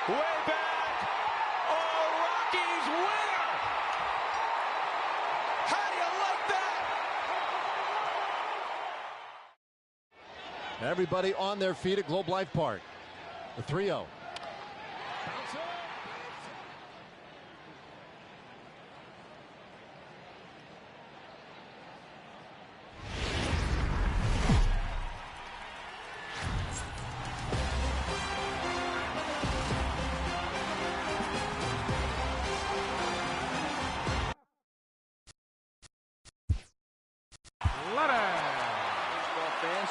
Way back. Oh, Rockies winner. How do you like that? Everybody on their feet at Globe Life Park. The 3-0.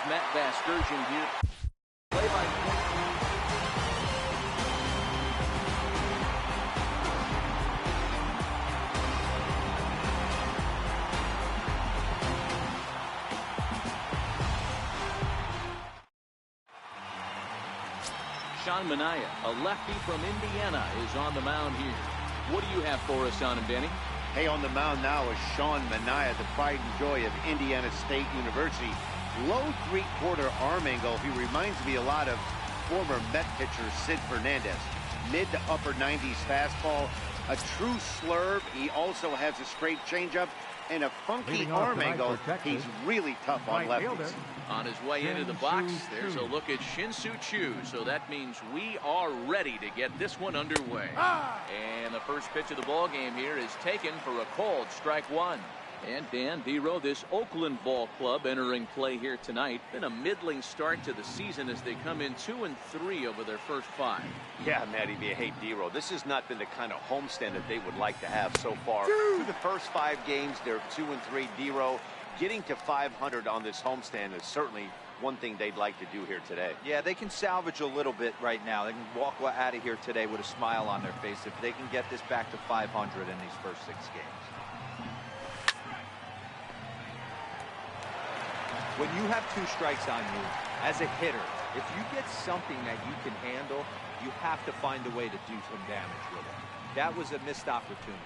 Matt Vasgersian here. Play by Sean Manaea, a lefty from Indiana, is on the mound here. What do you have for us on him, Danny? Hey, on the mound now is Sean Manaea, the pride and joy of Indiana State University. Low three-quarter arm angle. He reminds me a lot of former Met pitcher Sid Fernandez. Mid to upper 90s fastball, a true slurve. He also has a straight changeup and a funky arm angle. He's really tough on lefties. On his way into the box, there's a look at Shin-Soo Choo. So that means we are ready to get this one underway. And the first pitch of the ball game here is taken for a called strike one. And Dan Dero, this Oakland ball club entering play here tonight. Been a middling start to the season as they come in 2-3 over their first 5. Yeah, Matty, you hate Dero. This has not been the kind of homestand that they would like to have so far. Through the first 5 games, they're 2-3. Dero getting to 500 on this homestand is certainly one thing they'd like to do here today. Yeah, they can salvage a little bit right now. They can walk out of here today with a smile on their face if they can get this back to 500 in these first 6 games. When you have 2 strikes on you, as a hitter, if you get something that you can handle, you have to find a way to do some damage with it. That was a missed opportunity.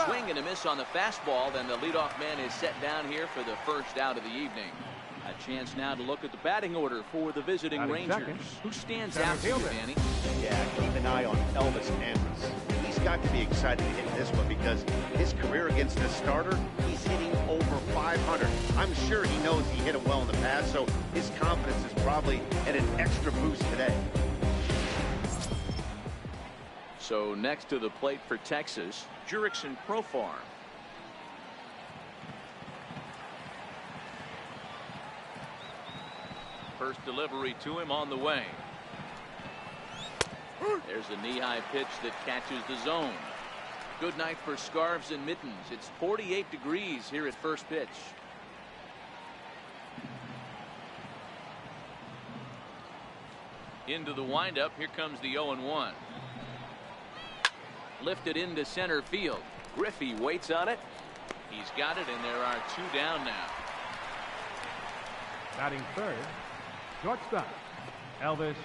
Swing and a miss on the fastball. Then the leadoff man is set down here for the first out of the evening. A chance now to look at the batting order for the visiting Rangers. Who stands out to you, Danny? Yeah, keep an eye on Elvis Andrus. He's got to be excited to hit this one because his career against the starter, he's hitting over 500. I'm sure he knows he hit it well in the past, so his confidence is probably at an extra boost today. So next to the plate for Texas, Jurickson Profar. First delivery to him on the way. There's a knee-high pitch that catches the zone. Good night for scarves and mittens. It's 48 degrees here at first pitch. Into the windup. Here comes the 0-1. Lifted into center field. Griffey waits on it. He's got it, and there are 2 down now. Batting third, shortstop, Elvis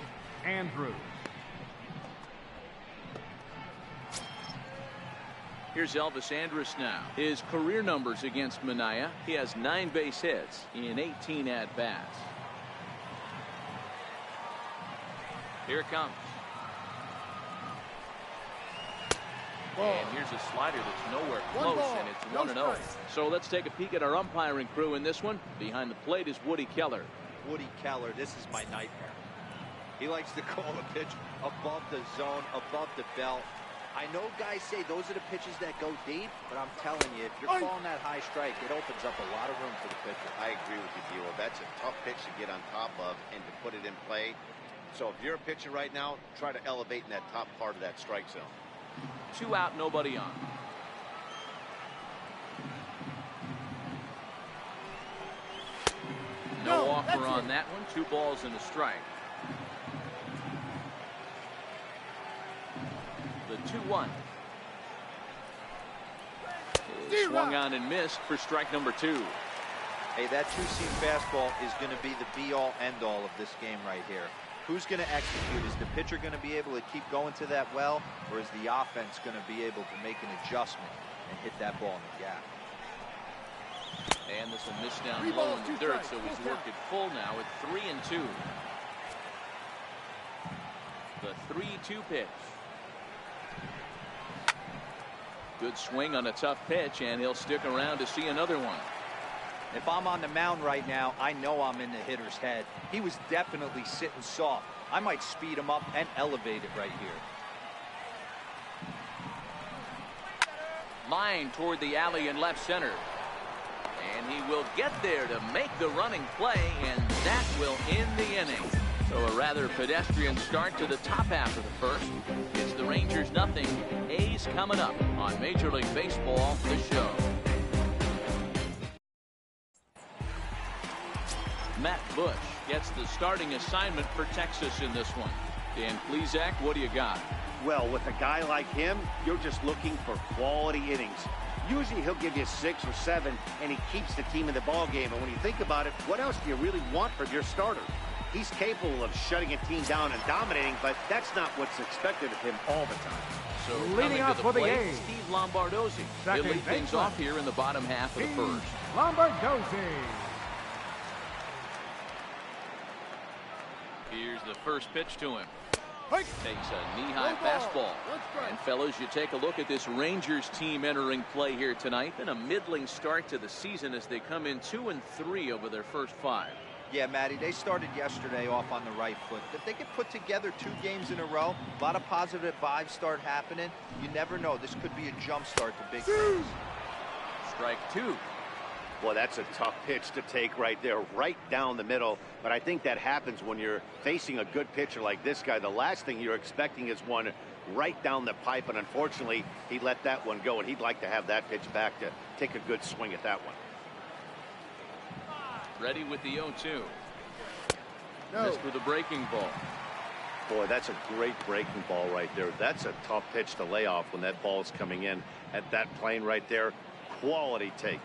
Andrus. Here's Elvis Andrus now. His career numbers against Manaea. He has 9 base hits in 18 at-bats. Here it comes. And here's a slider that's nowhere close, and it's 1-0. So let's take a peek at our umpiring crew in this one. Behind the plate is Woody Keller. Woody Keller, this is my nightmare. He likes to call a pitch above the zone, above the belt. I know guys say those are the pitches that go deep, but I'm telling you, if you're calling that high strike, it opens up a lot of room for the pitcher. I agree with you, Dero. That's a tough pitch to get on top of and to put it in play. So if you're a pitcher right now, try to elevate in that top part of that strike zone. 2 out, nobody on. No offer on that one. 2 balls and a strike. The 2-1. Swung on and missed for strike number 2. Hey, that 2-seam fastball is going to be the be-all, end-all of this game right here. Who's going to execute? Is the pitcher going to be able to keep going to that well, or is the offense going to be able to make an adjustment and hit that ball in the gap? And this will miss down low in the dirt, so he's worked it full now at 3-2. The 3-2 pitch. Good swing on a tough pitch, and he'll stick around to see another one. If I'm on the mound right now, I know I'm in the hitter's head. He was definitely sitting soft. I might speed him up and elevate it right here. Line toward the alley in left center. And he will get there to make the running play, and that will end the inning. So a rather pedestrian start to the top half of the first. It's the Rangers nothing. A's coming up on Major League Baseball, the show. Matt Bush gets the starting assignment for Texas in this one. Dan Plesac, what do you got? Well, with a guy like him, you're just looking for quality innings. Usually he'll give you 6 or 7, and he keeps the team in the ball game. And when you think about it, what else do you really want from your starter? He's capable of shutting a team down and dominating, but that's not what's expected of him all the time. So leading off for the A's, Steve Lombardozzi. He'll lead things off here in the bottom half of the first. Lombardozzi. Here's the first pitch to him. Takes a knee-high fastball. And fellas, you take a look at this Rangers team entering play here tonight. Been a middling start to the season as they come in 2-3 over their first 5. Yeah, Matty, they started yesterday off on the right foot. If they could put together 2 games in a row, a lot of positive vibes start happening. You never know. This could be a jump start to big things. Strike 2. Boy, that's a tough pitch to take right there, right down the middle. But I think that happens when you're facing a good pitcher like this guy. The last thing you're expecting is one right down the pipe, and unfortunately, he let that one go, and he'd like to have that pitch back to take a good swing at that one. Ready with the 0-2. Missed with a breaking ball. Boy, that's a great breaking ball right there. That's a tough pitch to lay off when that ball's coming in at that plane right there. Quality take.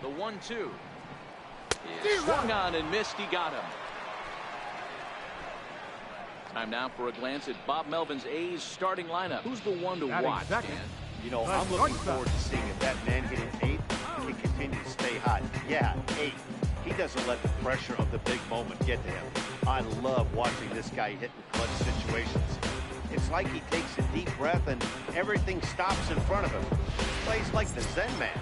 The 1-2 is swung on and missed. He got him. Time now for a glance at Bob Melvin's A's starting lineup. Who's the one to watch, Dan? You know, I'm looking forward to seeing if that man hitting 8 can continue to stay hot. Yeah, 8. He doesn't let the pressure of the big moment get to him. I love watching this guy hit in clutch situations. It's like he takes a deep breath and everything stops in front of him. He plays like the Zen man.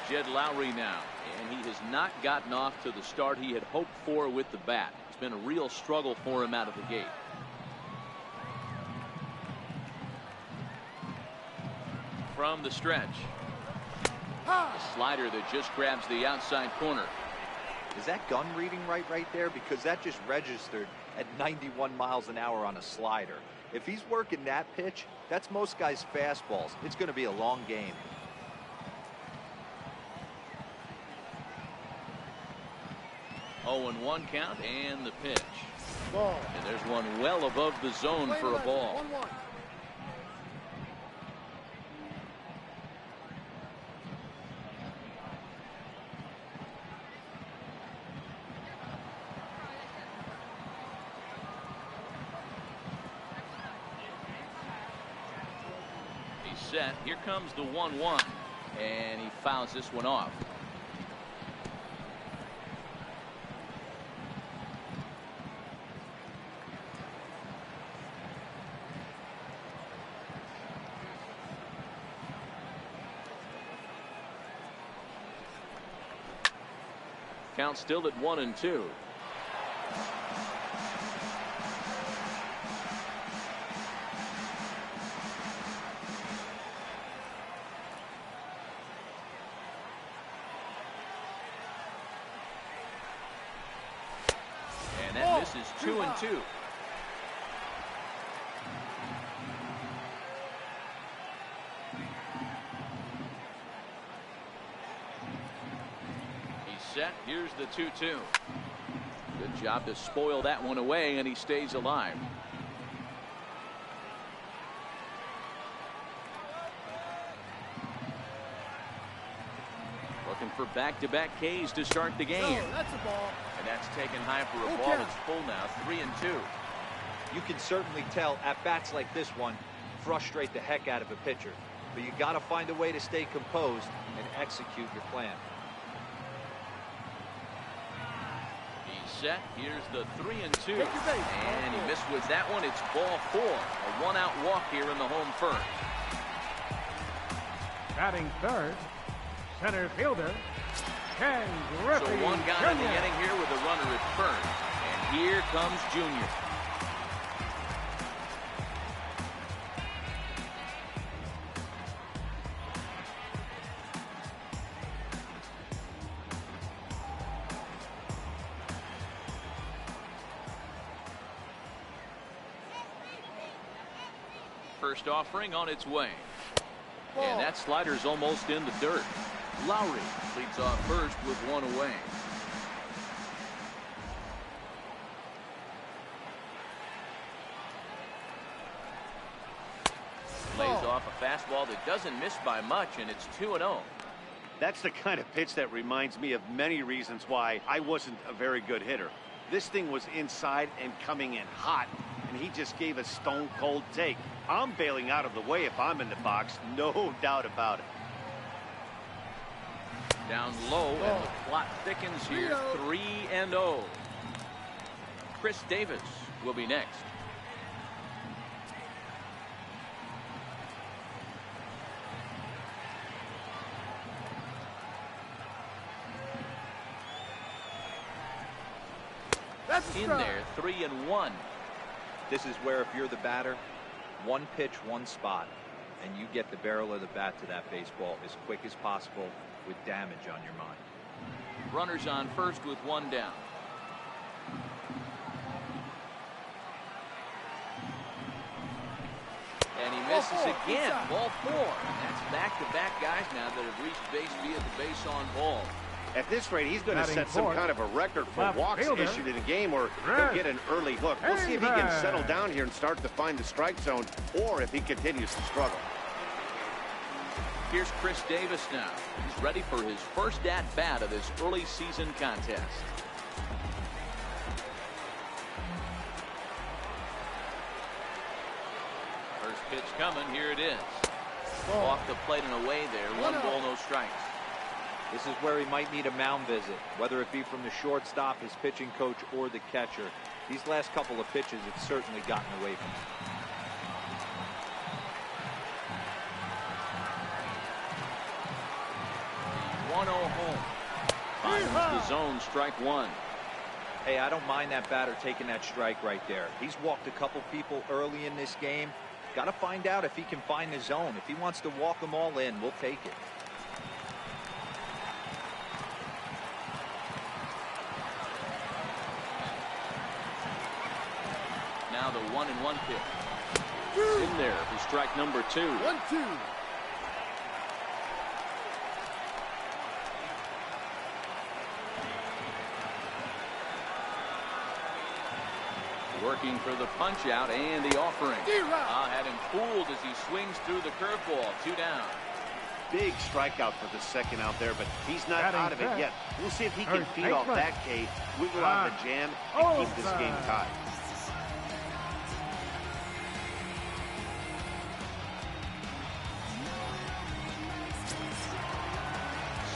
Here's Jed Lowry now, and he has not gotten off to the start he had hoped for with the bat. It's been a real struggle for him out of the gate. From the stretch, a slider that just grabs the outside corner. Is that gun reading right there? Because that just registered at 91 miles an hour on a slider. If he's working that pitch, that's most guys' fastballs. It's going to be a long game. Oh, 0-1 count, and the pitch. Ball. And there's one well above the zone for a ball. 1-1. He's set. Here comes the 1-1, and he fouls this one off. Count still at 1-2. And that misses 2-2. Set. Here's the 2-2. Good job to spoil that one away, and he stays alive. Looking for back-to-back Ks to start the game. No, that's a ball. And that's taken high for a ball. It's full now, 3-2. You can certainly tell at bats like this one frustrate the heck out of a pitcher. But you got to find a way to stay composed and execute your plan. set. Here's the 3-2. And he missed with that one. It's ball 4. A one-out walk here in the home first. Batting third, center fielder, Ken Griffey So one guy in the Jr. inning here with a runner at first. And here comes Junior. First offering on its way. And that slider's almost in the dirt. Lowry leads off first with one away. Lays off a fastball that doesn't miss by much, and it's 2-0. That's the kind of pitch that reminds me of many reasons why I wasn't a very good hitter. This thing was inside and coming in hot, and he just gave a stone-cold take. I'm bailing out of the way if I'm in the box, no doubt about it. Down low, and the plot thickens here. 3-0. Chris Davis will be next. In there, 3-1. This is where if you're the batter, one pitch, one spot, and you get the barrel of the bat to that baseball as quick as possible with damage on your mind. Runners on first with one down. And he misses again. Ball 4. And that's back-to-back guys now that have reached base via the base on ball. At this rate, he's going to set some kind of a record for walks issued in a game, or he'll get an early hook. We'll see if he can settle down here and start to find the strike zone, or if he continues to struggle. Here's Chris Davis now. He's ready for his first at-bat of this early season contest. First pitch coming. Here it is. Off the plate and away there. 1 ball, no strikes. This is where he might need a mound visit, whether it be from the shortstop, his pitching coach, or the catcher. These last couple of pitches, it's certainly gotten away from him. 1-0 home. Finds the zone, strike 1. Hey, I don't mind that batter taking that strike right there. He's walked a couple people early in this game. Got to find out if he can find the zone. If he wants to walk them all in, we'll take it. Now the 1-1 pitch. In there for strike number 2. 1-2. Working for the punch out and the offering. Had him fooled as he swings through the curveball. 2 down. Big strikeout for the second out there, but he's not out of it yet. We'll see if he can feed off that K, wiggle out the jam, and keep this game tied.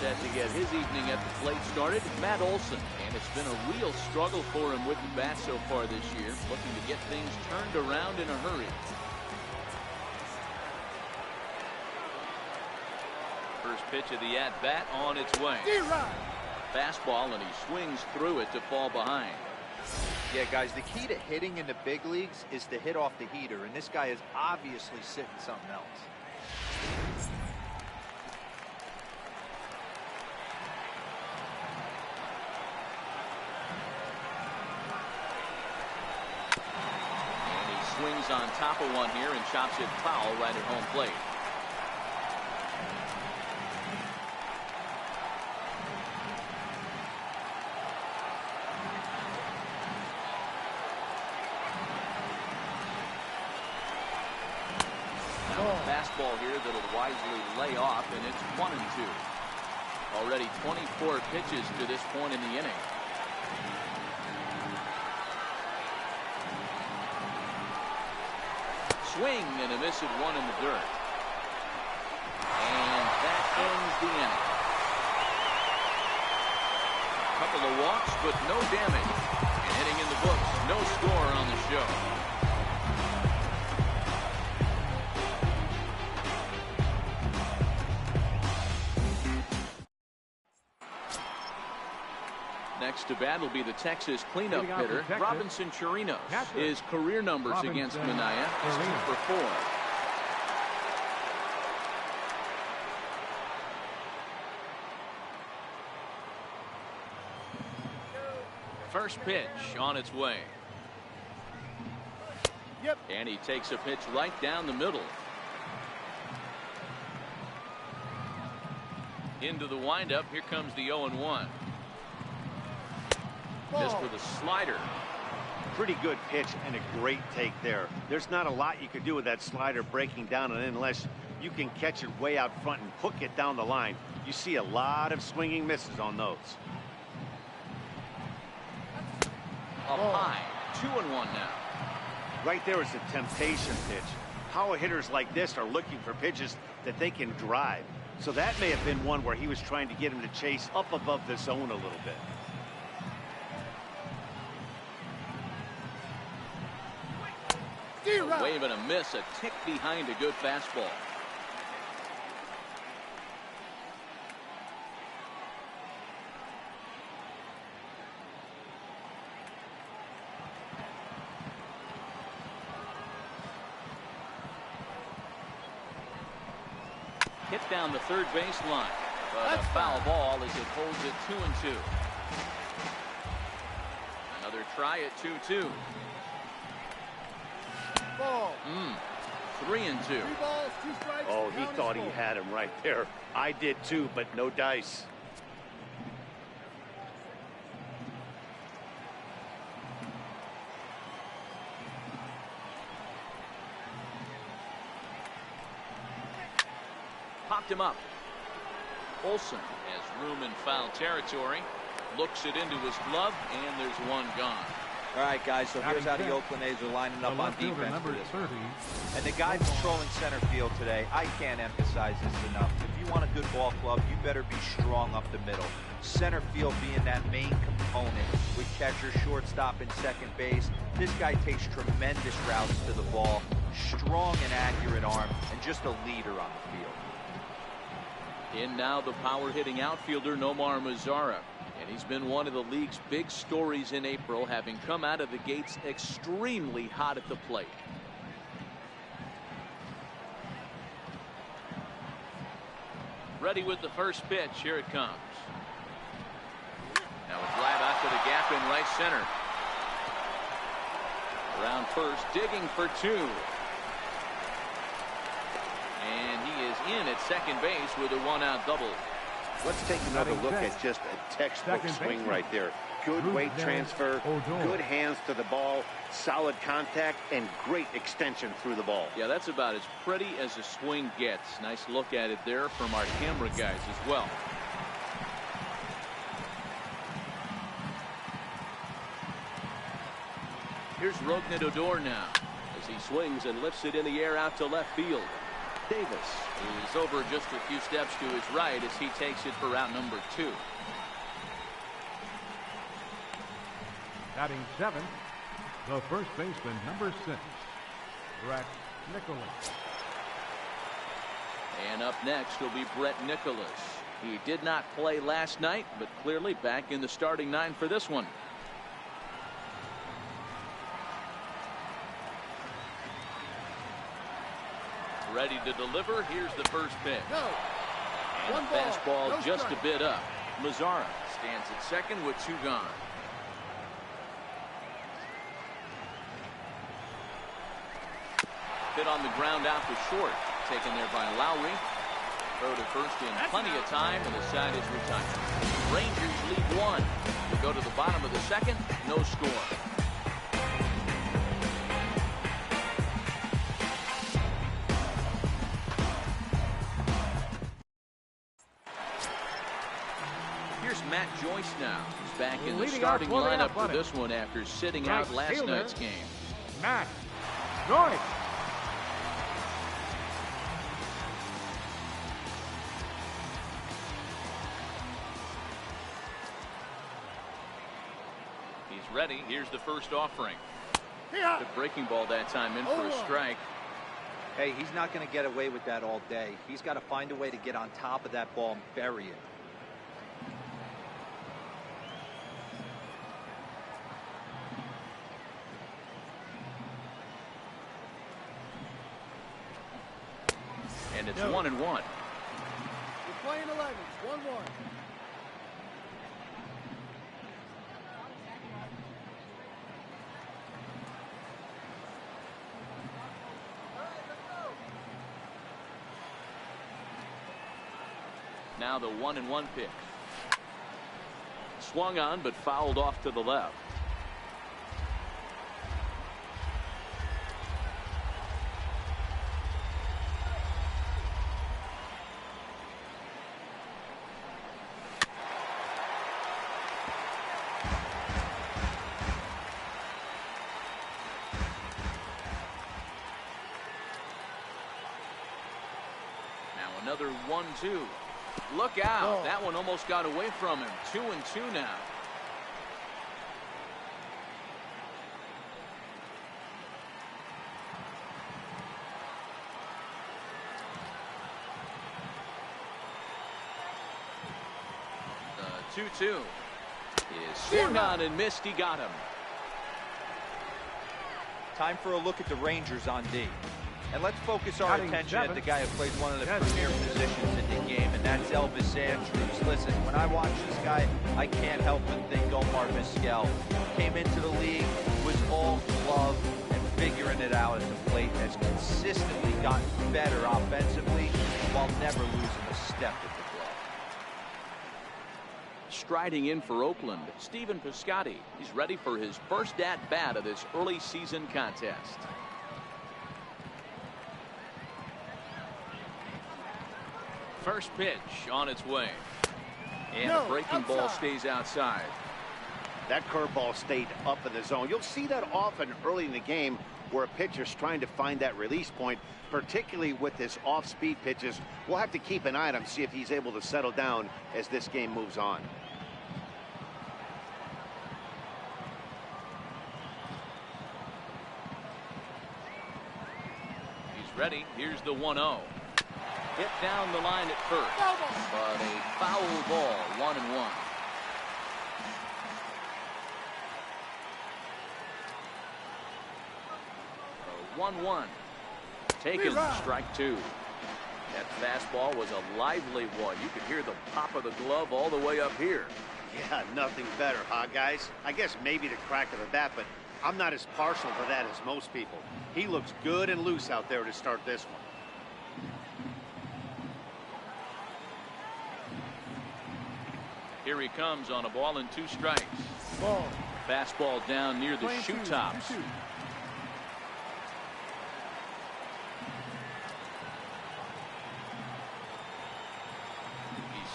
Set to get his evening at the plate started, Matt Olson. And it's been a real struggle for him with the bat so far this year, looking to get things turned around in a hurry. First pitch of the at-bat on its way. Fastball, and he swings through it to fall behind. Yeah, guys, the key to hitting in the big leagues is to hit off the heater, and this guy is obviously sitting something else. Swings on top of one here and chops it foul right at home plate. Now a fastball here that'll wisely lay off, and it's 1-2. Already 24 pitches to this point in the inning. Swing and a miss at 1 in the dirt. And that ends the inning. A couple of walks, but no damage. And hitting in the books, no score on the show. Next to bat will be the Texas cleanup hitter, Robinson Chirinos. His career numbers against Minaya is 2 for 4. First pitch on its way. And he takes a pitch right down the middle. Into the windup. Here comes the 0-1. Missed with a slider. Pretty good pitch and a great take there. There's not a lot you could do with that slider breaking down, and unless you can catch it way out front and hook it down the line, you see a lot of swinging misses on those. Up high. 2-1 now. Right there is a temptation pitch. Power hitters like this are looking for pitches that they can drive. So that may have been one where he was trying to get him to chase up above the zone a little bit. A wave and a miss, a tick behind a good fastball. Hit down the third base line, but a foul ball as it holds it 2-2. Another try at 2-2. 3-2. Oh, he thought he had him right there. I did too, but no dice. Popped him up. Olsen has room in foul territory. Looks it into his glove, and there's one gone. All right, guys, so here's how the Oakland A's are lining up on defense for this one. And the guy patrolling center field today, I can't emphasize this enough. If you want a good ball club, you better be strong up the middle. Center field being that main component with catcher, shortstop, and second base. This guy takes tremendous routes to the ball, strong and accurate arm, and just a leader on the field. In now the power-hitting outfielder Nomar Mazara. And he's been one of the league's big stories in April, having come out of the gates extremely hot at the plate. Ready with the first pitch. Here it comes. Now a drive out to the gap in right center. Around first, digging for 2. And he is in at second base with a 1-out double. Let's take another look at just a textbook swing right there. Good weight transfer, good hands to the ball, solid contact, and great extension through the ball. Yeah, that's about as pretty as a swing gets. Nice look at it there from our camera guys as well. Here's Rougned Odor now as he swings and lifts it in the air out to left field. Davis is over just a few steps to his right as he takes it for out number 2. Batting 7th, the first baseman, number 6, Brett Nicholas. And up next will be Brett Nicholas. He did not play last night, but clearly back in the starting 9 for this one. Ready to deliver. Here's the first pitch. And a fastball just a bit up. Mazara stands at second with 2 gone. Hit on the ground out to short. Taken there by Lowry. Throw to first in plenty of time, and the side is retired. Rangers lead 1. We go to the bottom of the second. No score. Matt Joyce now is back in the starting lineup for this one after sitting out last night's game. Matt Joyce. He's ready. Here's the first offering. The breaking ball that time in for a strike. Hey, he's not going to get away with that all day. He's got to find a way to get on top of that ball and bury it. And it's 1-1. We're playing 11. 1-1. Now the 1-1 pitch. Swung on but fouled off to the left. Now another 1-2. Look out. That one almost got away from him. 2-2 now. The 2-2 is swung on and missed. He got him. Time for a look at the Rangers on D. And let's focus our attention at the guy who plays one of the premier positions in the game, and that's Elvis Andrews. Listen, when I watch this guy, I can't help but think Omar Vizquel. Came into the league, was all glove and figuring it out at the plate, has consistently gotten better offensively while never losing a step at the glove. Striding in for Oakland, Stephen Piscotty. He's ready for his first at-bat of this early season contest. First pitch on its way. And the breaking ball stays outside. That curveball stayed up in the zone. You'll see that often early in the game where a pitcher's trying to find that release point, particularly with his off-speed pitches. We'll have to keep an eye on him, see if he's able to settle down as this game moves on. He's ready. Here's the 1-0. Hit down the line at first, but a foul ball. 1-1. A 1-1. Taken. Strike two. That fastball was a lively one. You could hear the pop of the glove all the way up here. Yeah, nothing better, huh, guys? I guess maybe the crack of the bat, but I'm not as partial to that as most people. He looks good and loose out there to start this one. Here he comes on a ball and 2 strikes. Fastball down near the shoe tops. He's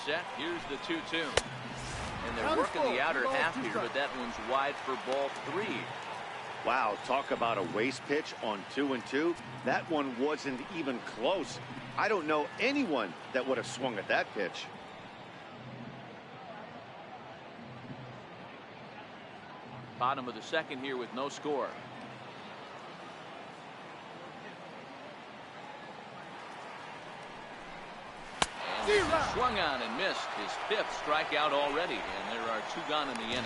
set. Here's the 2-2. And they're working the outer half here, but that one's wide for ball 3. Wow, talk about a waste pitch on 2-2. That one wasn't even close. I don't know anyone that would have swung at that pitch. Bottom of the second here with no score. And he swung on and missed his 5th strikeout already, and there are 2 gone in the inning.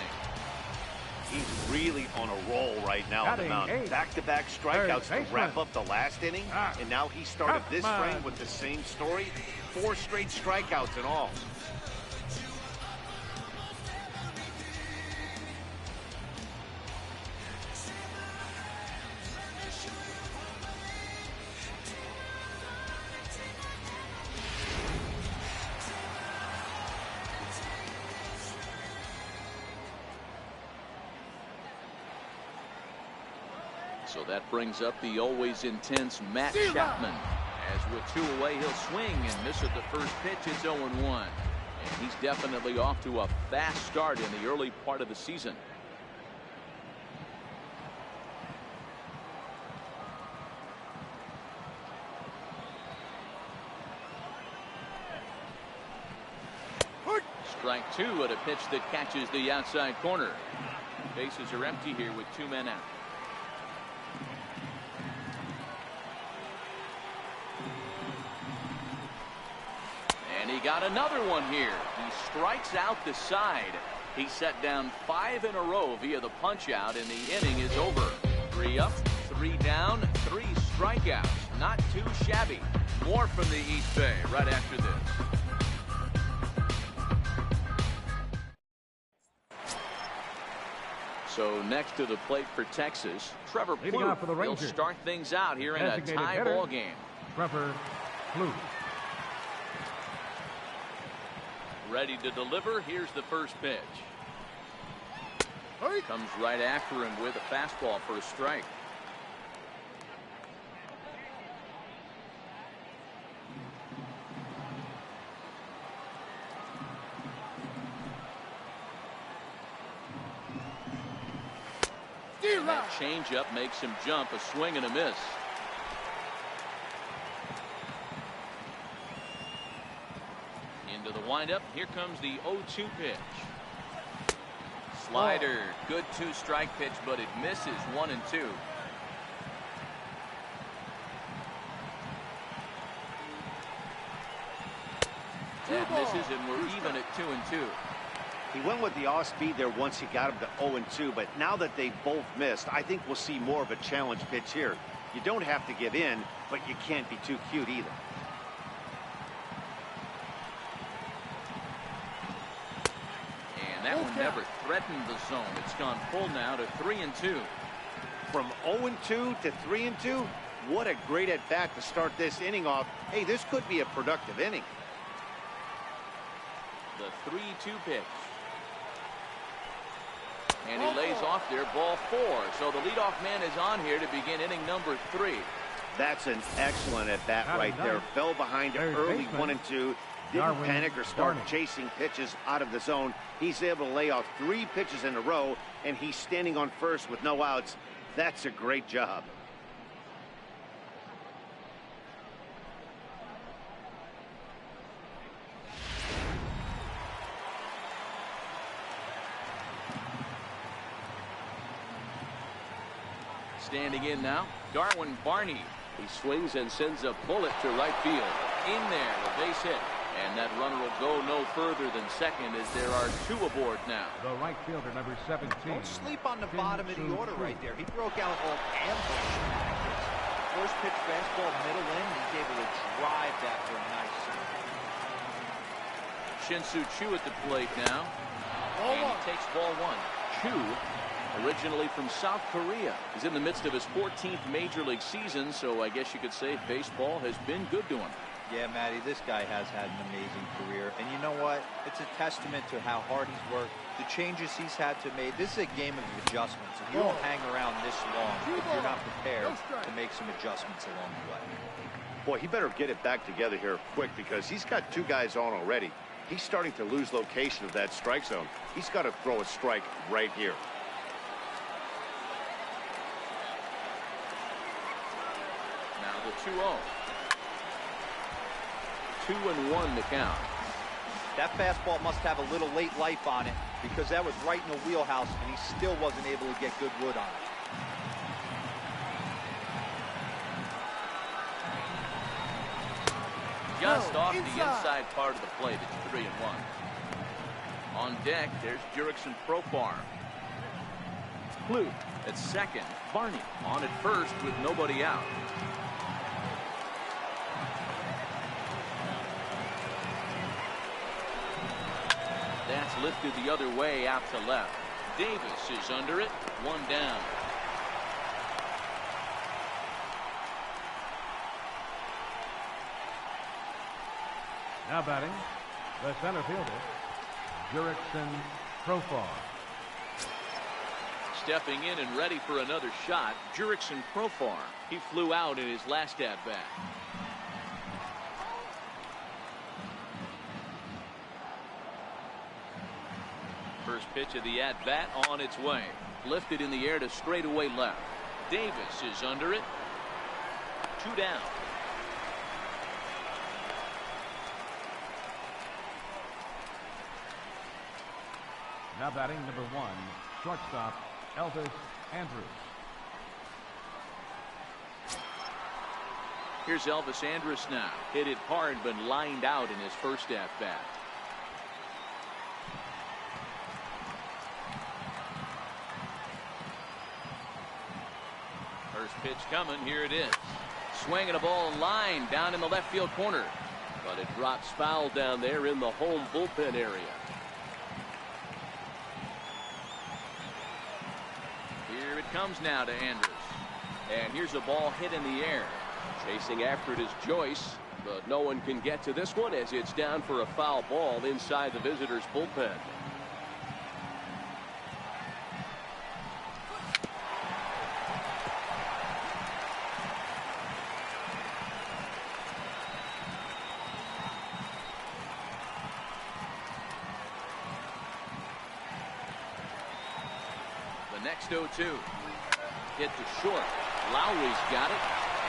He's really on a roll right now on the mound. Back-to-back strikeouts to wrap up the last inning, and now he started this frame with the same story. 4 straight strikeouts in all. So that brings up the always intense Matt Chapman. As with 2 away, he'll swing and miss at the first pitch. It's 0-1. And he's definitely off to a fast start in the early part of the season. Strike 2 at a pitch that catches the outside corner. Bases are empty here with 2 men out. And he got another one here. He strikes out the side. He set down 5 in a row via the punch out, and the inning is over. 3 up, 3 down, 3 strikeouts. Not too shabby. More from the East Bay right after this. So next to the plate for Texas, Trevor Plouffe. He'll start things out here in a tie ball game. Trevor Plouffe. Ready to deliver. Here's the first pitch. Comes right after him with a fastball for a strike. And that changeup makes him jump. A swing and a miss. Into the windup. Here comes the 0-2 pitch. Slider. Good 2-strike pitch, but it misses. 1 and 2. That misses, and we're even at 2 and 2. He went with the off speed there once he got him to 0 and 2, but now that they both missed, I think we'll see more of a challenge pitch here. You don't have to give in, but you can't be too cute either. And that one never threatened the zone. It's gone full now to 3 and 2. From 0 and 2 to 3 and 2, what a great at bat to start this inning off. Hey, this could be a productive inning. The 3-2 pitch. And he lays off there, ball 4. So the leadoff man is on here to begin inning number 3. That's an excellent at bat right there. Fell behind early 1 and 2. Didn't panic or start chasing pitches out of the zone. He's able to lay off 3 pitches in a row, and he's standing on first with no outs. That's a great job. Standing in now, Darwin Barney. He swings and sends a bullet to right field. In there, a base hit. And that runner will go no further than second as there are 2 aboard now. The right fielder, number 17. Don't sleep on the bottom of the order right there. He broke out all ambush tactics. First pitch fastball, middle in. He's able to drive that for a nice swing. Shin-Soo Choo at the plate now. And he takes ball 1. Choo, originally from South Korea, is in the midst of his 14th major league season, so I guess you could say baseball has been good to him. Yeah, Matty, this guy has had an amazing career. And you know what? It's a testament to how hard he's worked, the changes he's had to make. This is a game of adjustments. If you don't hang around this long, if you're not prepared to make some adjustments along the way. Boy, he better get it back together here quick because he's got 2 guys on already. He's starting to lose location of that strike zone. He's got to throw a strike right here. Now the 2-0. 2-1 to count. That fastball must have a little late life on it because that was right in the wheelhouse and he still wasn't able to get good wood on it. Just off the inside part of the plate. It's 3-1. On deck, there's Jurickson Profar. Plouffe at second. Barney on at first with nobody out. That's lifted the other way out to left. Davis is under it. 1 down. Now batting, the center fielder, Jurickson Profar. Stepping in and ready for another shot, Jurickson Profar. He flew out in his last at-bat. First pitch of the at-bat on its way. Lifted in the air to straightaway left. Davis is under it. 2 down. Now batting number 1, Shortstop, Elvis Andrus. Here's Elvis Andrus now. Hit it hard, but lined out in his first at-bat. First pitch coming. Here it is. Swinging a ball line down in the left field corner. But it drops foul down there in the home bullpen area. Here it comes now to Andrus. And here's a ball hit in the air. Chasing after it is Joyce, but no one can get to this one as it's down for a foul ball inside the visitors' bullpen. The next 0-2. Hit to short. Lowry's got it.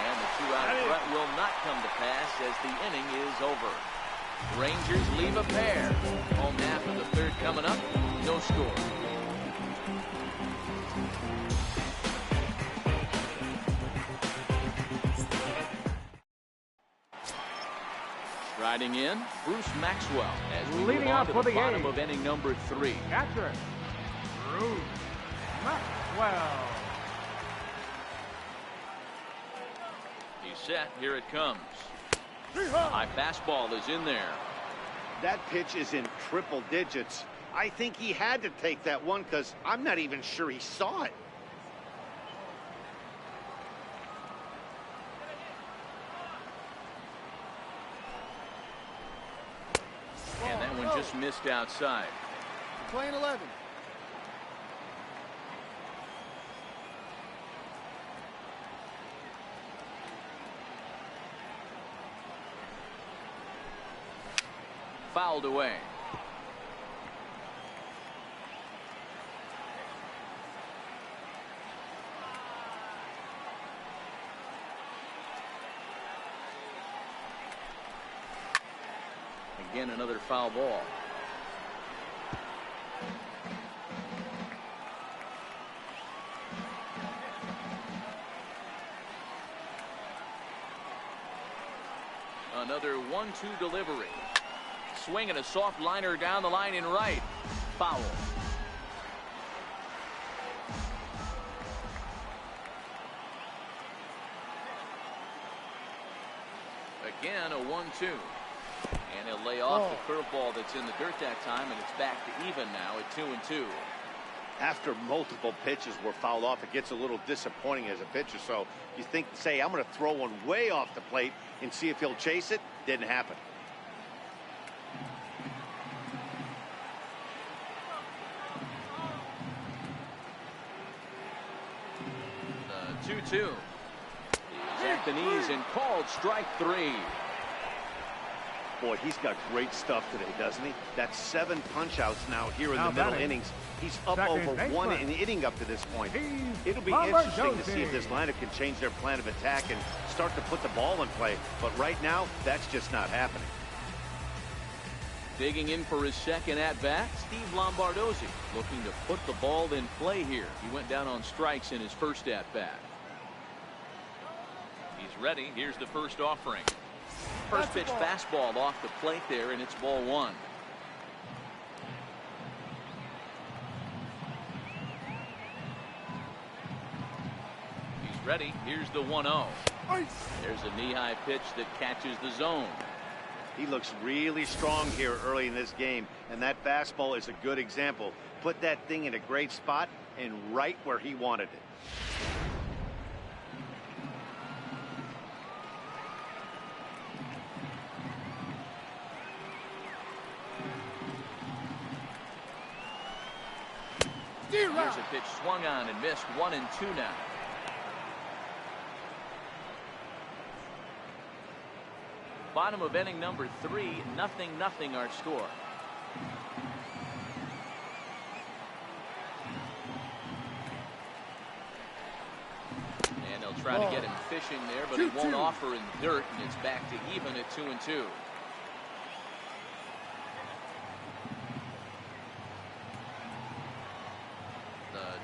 And the two-out threat will not come to pass as the inning is over. Rangers leave a pair. Home half of the third coming up. No score. Striding in, Bruce Maxwell as we move on to the bottom of inning number 3. Catcher, Bruce Maxwell. Set. Here it comes. High fastball is in there. That pitch is in triple digits. I think he had to take that one because I'm not even sure he saw it. And that one just missed outside. Playing 11. Fouled away. Again, another foul ball. Another 1-2 delivery. Swinging a soft liner down the line in right. Foul. Again, a 1-2. And he'll lay off the curveball that's in the dirt that time, and it's back to even now at 2-2. After multiple pitches were fouled off, it gets a little disappointing as a pitcher. So you think, say, I'm going to throw one way off the plate and see if he'll chase it. Didn't happen. 2-2. He's at the knees and called strike 3. Boy, he's got great stuff today, doesn't he? That's 7 punch-outs now here in the middle innings. He's up over 1 inning up to this point. It'll be interesting to see if this lineup can change their plan of attack and start to put the ball in play. But right now, that's just not happening. Digging in for his second at-bat, Steve Lombardozzi looking to put the ball in play here. He went down on strikes in his first at-bat. He's ready. Here's the first offering. First pitch fastball off the plate there, and it's ball 1. He's ready. Here's the 1-0. There's a knee-high pitch that catches the zone. He looks really strong here early in this game, and that fastball is a good example. Put that thing in a great spot and right where he wanted it. Here's a pitch swung on and missed. 1-2 now. Bottom of inning number 3, 0-0 our score. And they'll try to get him fishing there, but he won't offer in the dirt, and it's back to even at 2-2.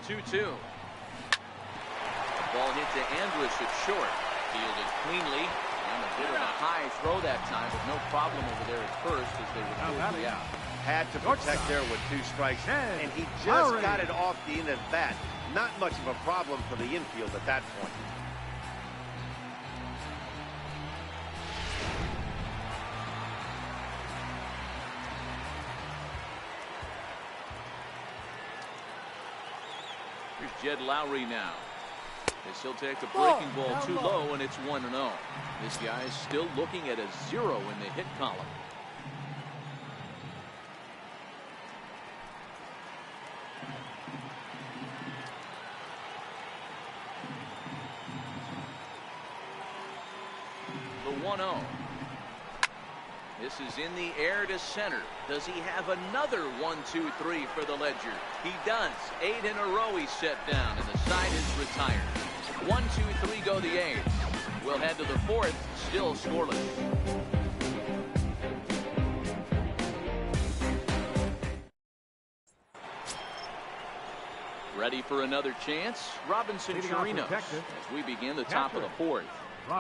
2-2. Ball hit to Andrus at short. Fielded cleanly. And a bit of a high throw that time, but no problem over there at first as they were quickly out. Had to protect there with 2 strikes, and he just got it off the end of the bat. Not much of a problem for the infield at that point. Here's Jed Lowry now. As he'll take the breaking ball too low, and it's 1-0. This guy is still looking at a 0 in the hit column. The 1-0. This is in the air to center. Does he have another 1-2-3 for the Ledger? He does. 8 in a row he's set down, and the side is retired. 1-2-3 go the A's. We'll head to the 4th, still scoreless. Ready for another chance? Robinson Chirinos as we begin the top of the 4th.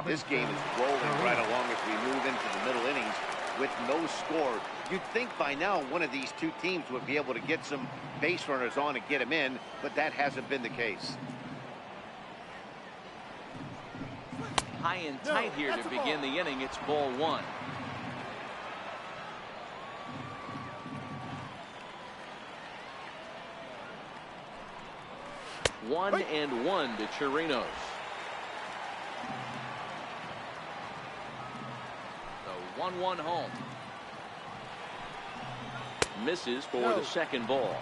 This game is rolling right along as we move into the middle innings with no score. You'd think by now one of these 2 teams would be able to get some base runners on and get them in, but that hasn't been the case. High and tight here to begin the inning. It's ball 1. One and 1 to Chirinos. The 1-1 home. Misses for the second ball.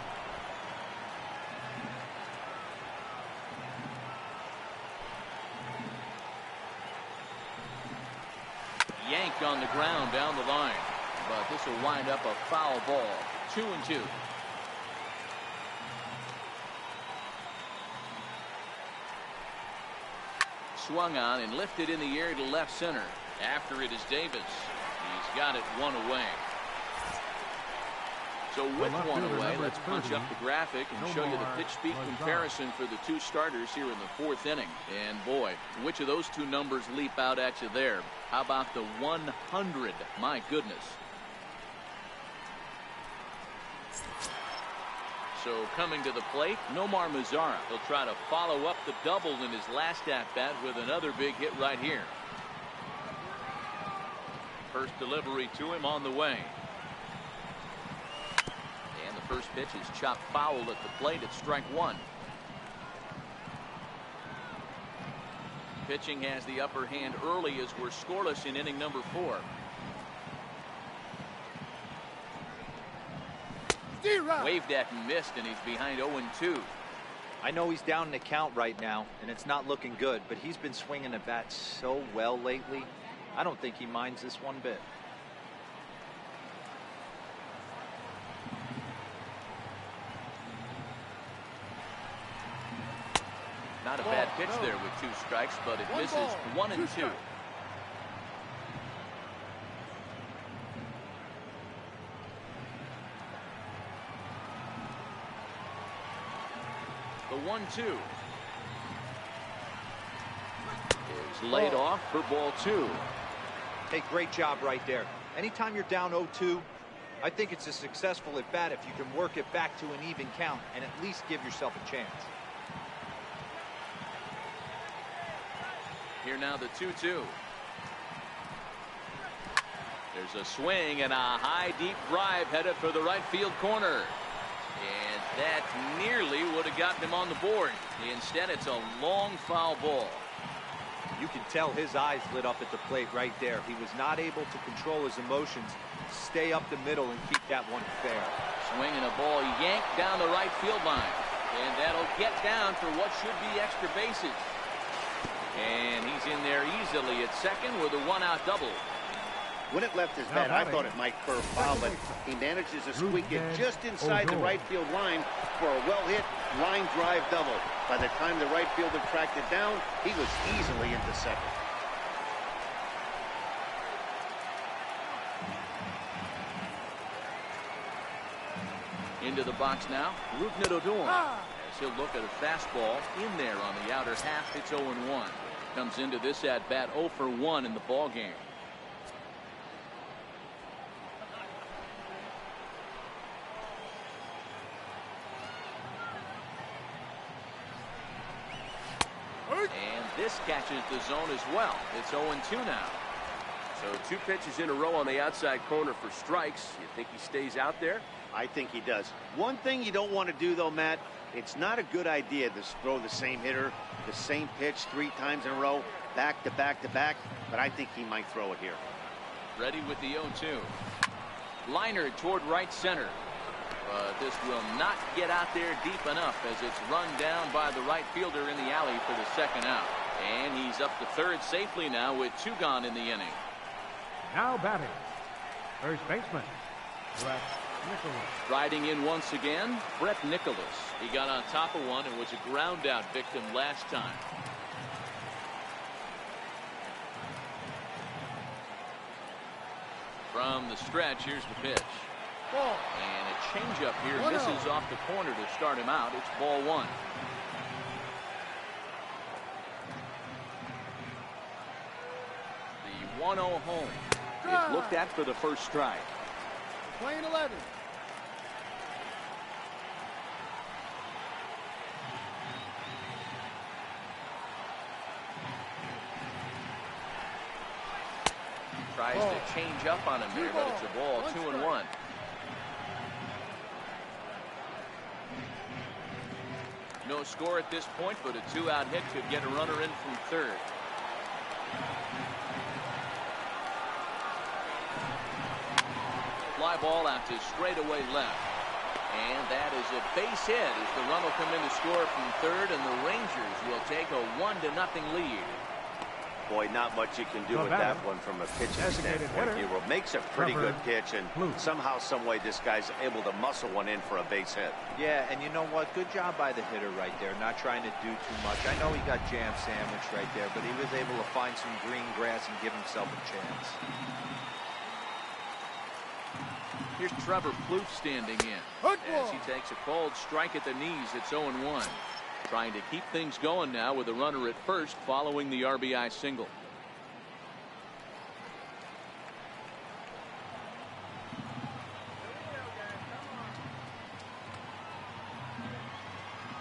Yank on the ground down the line, but this will wind up a foul ball. 2-2. Swung on and lifted in the air to left center. After it is Davis. He's got it 1 away. So with 1 away, let's punch up the graphic and show you the pitch speed comparison for the 2 starters here in the 4th inning. And boy, which of those 2 numbers leap out at you there? How about the 100? My goodness. So coming to the plate, Nomar Mazara. He'll try to follow up the double in his last at-bat with another big hit right here. First delivery to him on the way. And the first pitch is chopped foul at the plate at strike 1. Pitching has the upper hand early as we're scoreless in inning number 4. Waved at and missed, and he's behind 0-2. I know he's down in the count right now, and it's not looking good, but he's been swinging the bat so well lately. I don't think he minds this one bit. Not a bad pitch there with 2 strikes, but it misses. 1-2. The 1-2 is laid off for ball 2. Hey, great job right there. Anytime you're down 0-2, I think it's a successful at bat if you can work it back to an even count and at least give yourself a chance. Here now the 2-2. There's a swing and a high deep drive headed for the right field corner. And that nearly would have gotten him on the board. Instead, it's a long foul ball. You can tell his eyes lit up at the plate right there. He was not able to control his emotions, stay up the middle, and keep that one fair. Swinging a ball yanked down the right field line. And that'll get down for what should be extra bases. And he's in there easily at second with a 1-out double. When it left his bat, I thought it might curve foul, but he manages to squeak it just inside the right field line for a well-hit line drive double. By the time the right fielder tracked it down, he was easily into second. Into the box now, Rougned Odor. As as he'll look at a fastball in there on the outer half. It's 0-1. Comes into this at bat 0 for 1 in the ball game. And this catches the zone as well. It's 0-2 now. So 2 pitches in a row on the outside corner for strikes. You think he stays out there? I think he does. One thing you don't want to do, though, Matt, it's not a good idea to throw the same hitter, the same pitch 3 times in a row, back to back to back, but I think he might throw it here. Ready with the 0-2. Liner toward right center. This will not get out there deep enough as it's run down by the right fielder in the alley for the second out. And he's up to third safely now with 2 gone in the inning. Now batting, first baseman, Brett Nicholas. Riding in once again, Brett Nicholas. He got on top of one and was a ground out victim last time. From the stretch, here's the pitch. Ball. And a changeup here 1-0. misses off the corner to start him out. It's ball 1. The 1-0 home is looked at for the first strike. Playing 11. Tries to change up on him there, but it's a ball. 2-1. No score at this point, but a 2-out hit could get a runner in from third. Fly ball out to straightaway left. And that is a base hit as the run will come in to score from third, and the Rangers will take a 1-0 lead. Boy, not much you can do with that one from a pitching standpoint. Hero makes a pretty good pitch, and somehow, some way, this guy's able to muscle one in for a base hit. Yeah, and you know what? Good job by the hitter right there, not trying to do too much. I know he got jam sandwiched right there, but he was able to find some green grass and give himself a chance. Here's Trevor Plouffe standing in as he takes a cold strike at the knees. It's 0-1. Trying to keep things going now with a runner at first following the RBI single.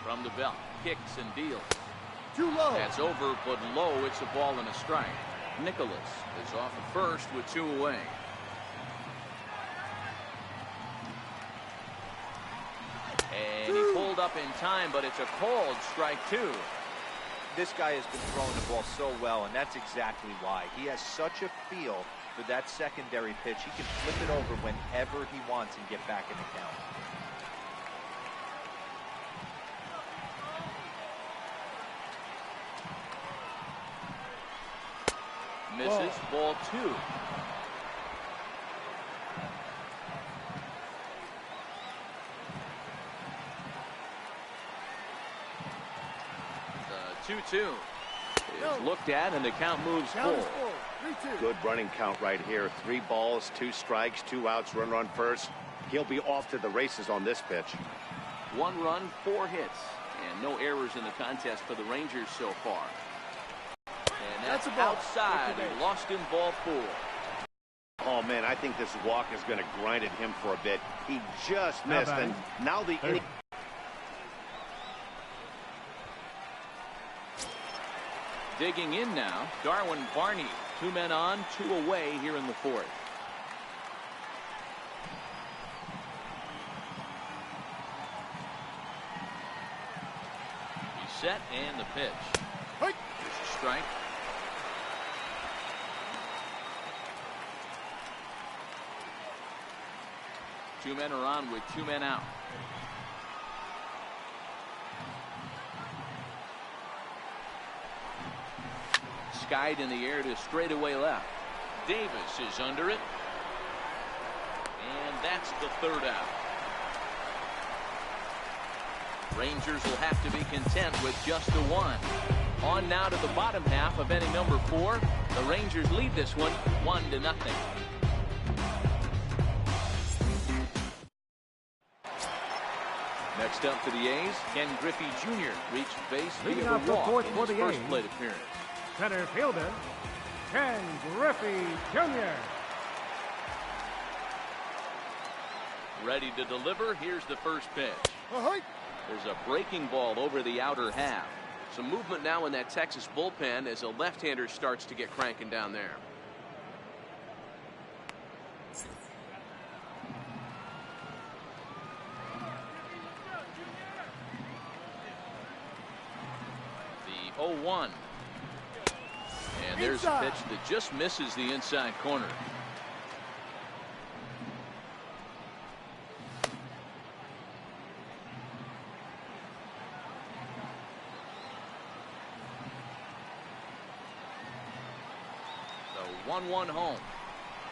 From the belt, kicks and deals. Too low. That's over, but low. It's a ball and a strike. Nicholas is off at first with 2 away. And he pulled up in time, but it's a cold strike 2. This guy has been throwing the ball so well, and that's exactly why. He has such a feel for that secondary pitch. He can flip it over whenever he wants and get back in the count. Misses, ball 2. The 2-2 is looked at, and the count moves full. 3-2. Good running count right here. 3 balls, 2 strikes, 2 outs, runner on first. He'll be off to the races on this pitch. 1 run, 4 hits, and no errors in the contest for the Rangers so far. And that's outside. He lost him, ball 4. Oh, man, I think this walk is going to grind at him for a bit. He just missed, and now the inning. Digging in now, Darwin Barney. 2 men on, 2 away here in the 4th. He's set, and the pitch. There's a strike. Two men are on with 2 men out. Skied in the air to straightaway left. Davis is under it. And that's the 3rd out. Rangers will have to be content with just the 1. On now to the bottom half of inning number 4. The Rangers lead this one 1-0. Next up for the A's, Ken Griffey Jr. reached base Leading via off the the walk fourth in for his the first A's. plate appearance. Center fielder, Ken Griffey Jr. Ready to deliver. Here's the first pitch. There's a breaking ball over the outer half. Some movement now in that Texas bullpen as a left-hander starts to get cranking down there. The 0-1. And there's a pitch that just misses the inside corner. The 1-1 home.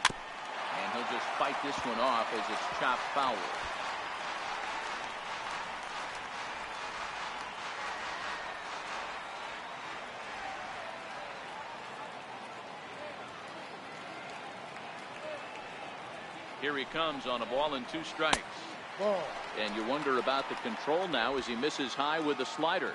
And he'll just fight this one off as it's chopped foul. Here he comes on a ball and 2 strikes. And you wonder about the control now as he misses high with the slider.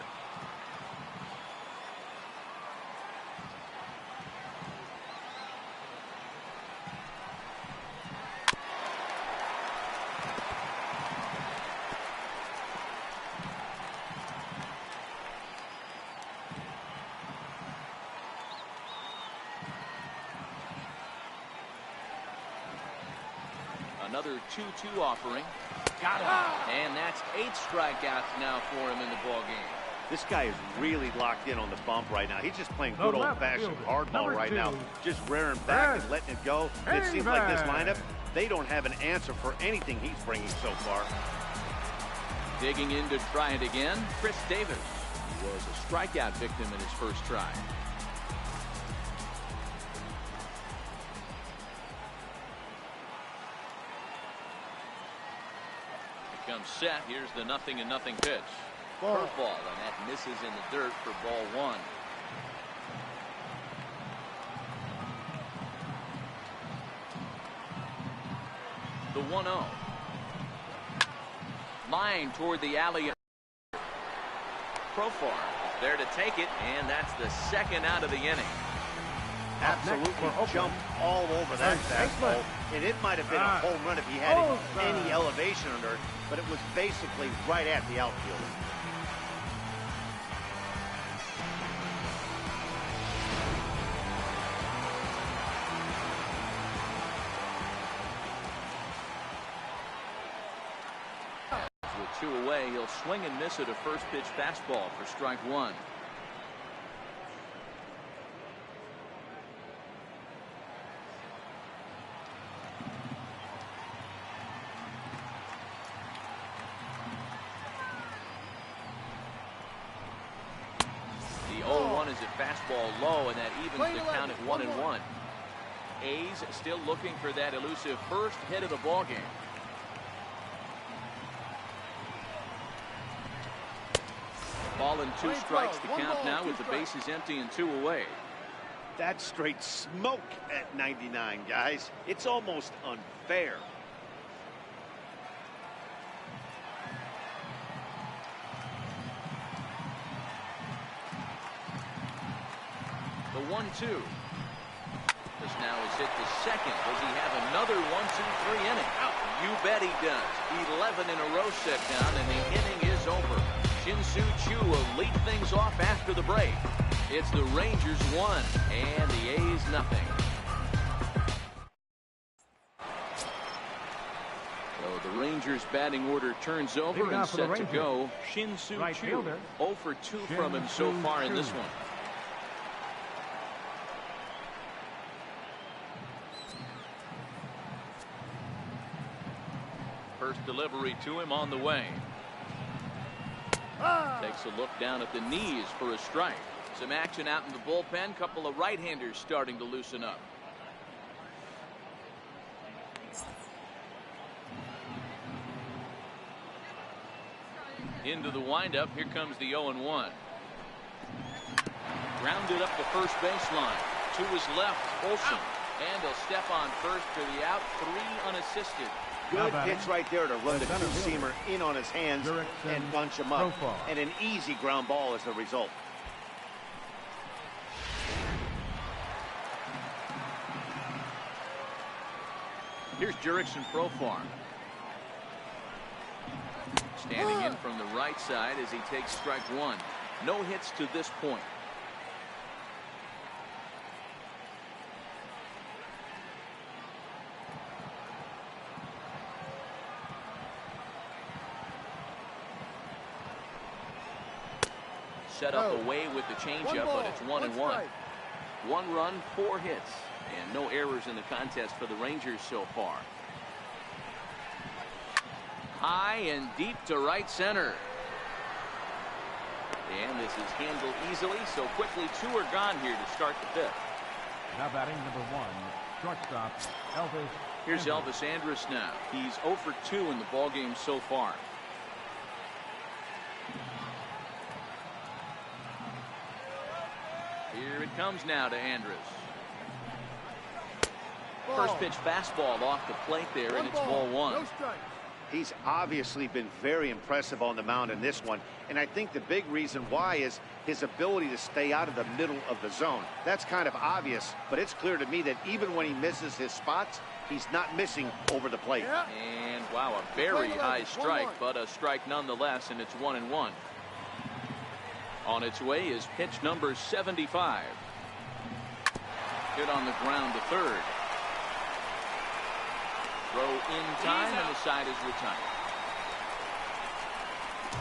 Another 2-2 offering. Got him. And that's 8 strikeouts now for him in the ball game. This guy is really locked in on the bump right now. He's just playing good old-fashioned hardball right now, just rearing back and letting it go. It seems like this lineup, they don't have an answer for anything he's bringing so far. Digging in to try it again, Chris Davis was a strikeout victim in his first try. Comes set. Here's the 0-0 pitch. Curveball, and that misses in the dirt for ball 1. The 1-0. Line toward the alley. Profar there to take it, and that's the second out of the inning. Absolutely jumped all over that fastball, and it might have been a home run if he had any elevation under it, but it was basically right at the outfielder. With 2 away, he'll swing and miss at a first pitch fastball for strike 1. Is a fastball low, and that evens the count at 1-1. A's still looking for that elusive first hit of the ball game. Ball and 2 strikes to count now with the bases empty and 2 away. That's straight smoke at 99, guys. It's almost unfair. The 1-2. This now is hit to second. Does he have another 1-2-3 inning? You bet he does. 11 in a row set down, and the inning is over. Shin-Soo Choo will lead things off after the break. It's the Rangers 1 and the A's nothing. So the Rangers batting order turns over and set to go. Shin-Soo Choo 0 for 2 from him so far in this one. First delivery to him on the way. Takes a look down at the knees for a strike. Some action out in the bullpen. Couple of right-handers starting to loosen up. Into the windup. Here comes the 0-1. Grounded up the first baseline. To his left, Olsen. And he'll step on first for the out. 3 unassisted. Good pitch right there to run the two-seamer in on his hands and bunch him up. And an easy ground ball as the result. Here's Jurickson Profar. Standing in from the right side as he takes strike one. No hits to this point. Set up away with the changeup, but it's 1-1. 1 run, 4 hits, and no errors in the contest for the Rangers so far. High and deep to right center. And this is handled easily, so quickly 2 are gone here to start the 5th. Now batting number 1, shortstop, Elvis. Here's Elvis Andrus now. He's 0 for 2 in the ballgame so far. Here it comes now to Andrus. First pitch fastball off the plate there, and it's ball 1. He's obviously been very impressive on the mound in this one, and I think the big reason why is his ability to stay out of the middle of the zone. That's kind of obvious, but it's clear to me that even when he misses his spots, he's not missing over the plate. And wow, a very high strike, but a strike nonetheless, and it's 1-1. On its way is pitch number 75. Hit on the ground to third. Throw in time, and the side is retired.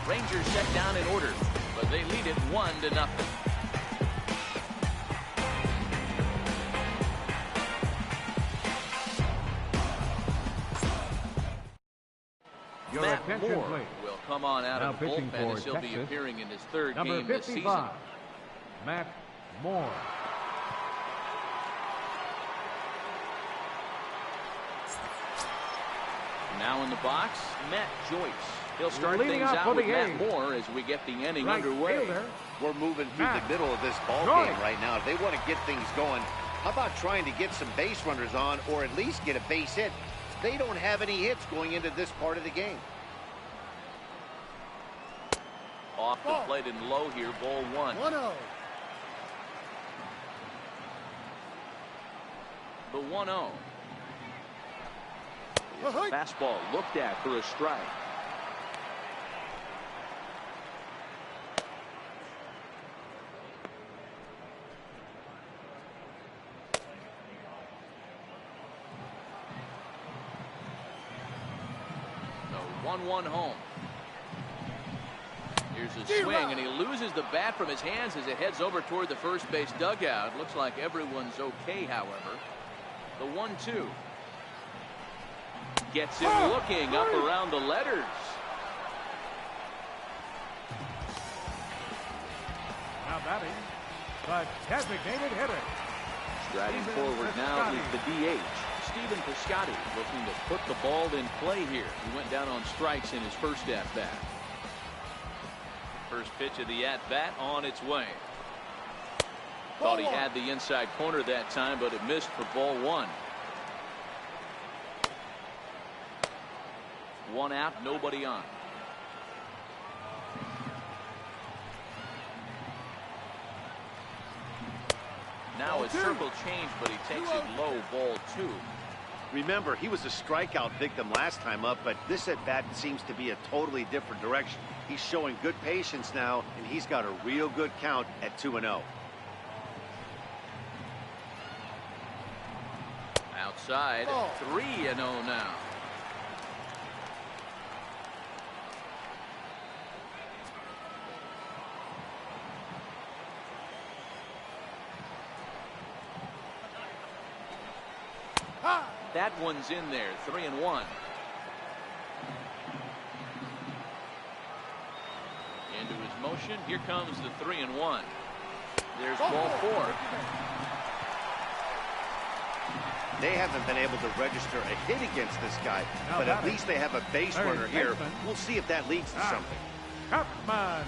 Rangers set down in order, but they lead it 1-0. Matt Moore will come on out of the bullpen as he'll be appearing in his 3rd game this season. Matt Moore. Now in the box, Matt Joyce. He'll start things out with Matt Moore as we get the inning underway. We're moving through the middle of this ball game right now. If they want to get things going, how about trying to get some base runners on, or at least get a base hit? They don't have any hits going into this part of the game. Off the plate and low here, ball 1. 1-0. The 1-0. Fastball looked at for a strike. The 1-1 home. Here's a swing, and he loses the bat from his hands as it heads over toward the first base dugout. Looks like everyone's okay, however. The 1-2. Gets him looking up around the letters. Now batting, the designated hitter. Striding forward now is the DH, Stephen Piscotty, looking to put the ball in play here. He went down on strikes in his first at-bat. First pitch of the at-bat on its way. Thought he had the inside corner that time, but it missed for ball 1. 1 out, nobody on. Now a circle change, but he takes it low, ball 2. Remember, he was a strikeout victim last time up, but this at-bat seems to be a totally different direction. He's showing good patience now, and he's got a real good count at 2-0. Outside, 3-0 now. That one's in there, 3-1. Into his motion. Here comes the 3-1. There's ball 4. They haven't been able to register a hit against this guy, but at least they have a base runner here. We'll see if that leads to something. Chapman.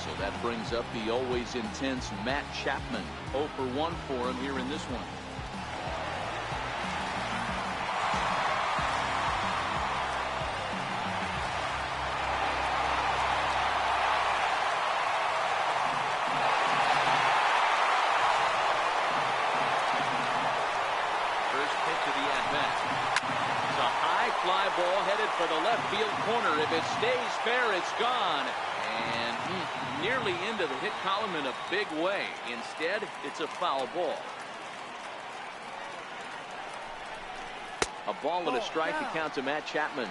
So that brings up the always intense Matt Chapman. 0 for 1 for him here in this one. First pitch of the at-bat. It's a high fly ball headed for the left field corner. If it stays fair, it's gone. And nearly into the hit column in a big way. Instead, it's a foul ball. A ball and a strike to count to Matt Chapman.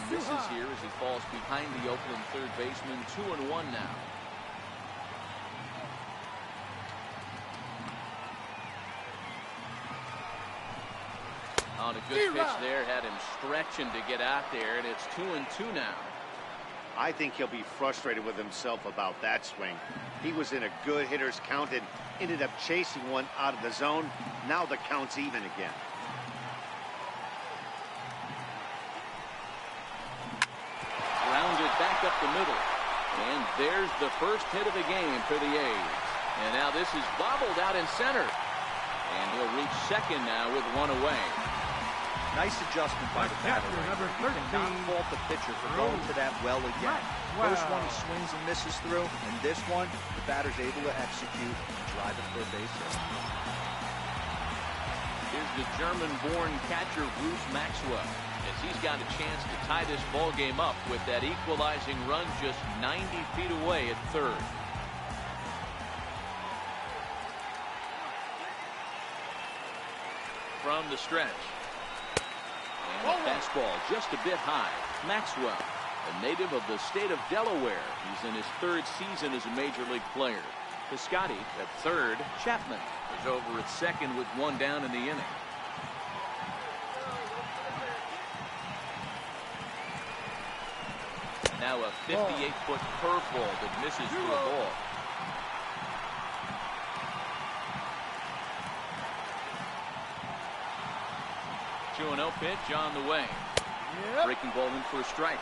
Misses here as he falls behind the Oakland third baseman. 2-1 now. On a good pitch there, had him stretching to get out there, and it's 2-2 now. I think he'll be frustrated with himself about that swing. He was in a good hitter's count and ended up chasing one out of the zone. Now the count's even again. Rounded back up the middle. And there's the first hit of the game for the A's. And now this is bobbled out in center. And he'll reach second now with one away. Nice adjustment by the batter. You cannot fault the pitcher for going to that well again. First one he swings and misses through, and this one the batter's able to execute and drive it for a base hit. Here's the German-born catcher Bruce Maxwell, as he's got a chance to tie this ball game up with that equalizing run just 90 feet away at third. From the stretch. And a fastball just a bit high. Maxwell, a native of the state of Delaware. He's in his third season as a major league player. Piscotty at third. Chapman is over at second with one down in the inning. Now a 58-foot curveball that misses for a ball. Two 2-0 pitch on the way. Breaking ball in for a strike.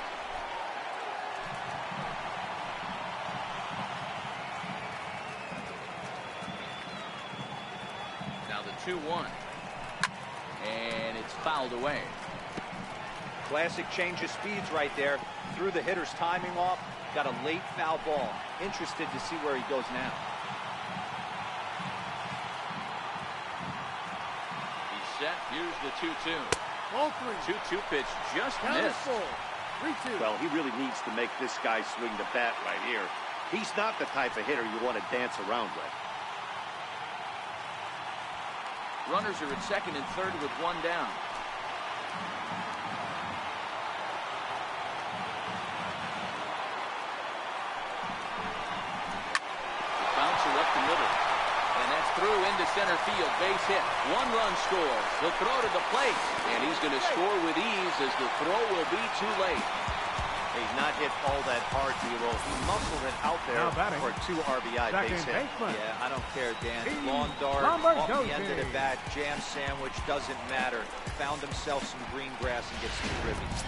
Now the 2-1. And it's fouled away. Classic change of speeds right there. Threw the hitter's timing off. Got a late foul ball. Interested to see where he goes now. He's set. Here's the 2-2. 2-2 pitch just missed. Well, he really needs to make this guy swing the bat right here. He's not the type of hitter you want to dance around with. Runners are at second and third with one down. Bouncer up the middle. And that's through into center field. Base hit. One-run score. He'll throw to the plate. And he's going to score with ease as the throw will be too late. He's not hit all that hard, D-Roll. He muscled it out there for a 2 RBI base hit. Yeah, I don't care, Dan. Lawn dart, off the end of the bat, jam sandwich, doesn't matter. Found himself some green grass and gets some ribbies.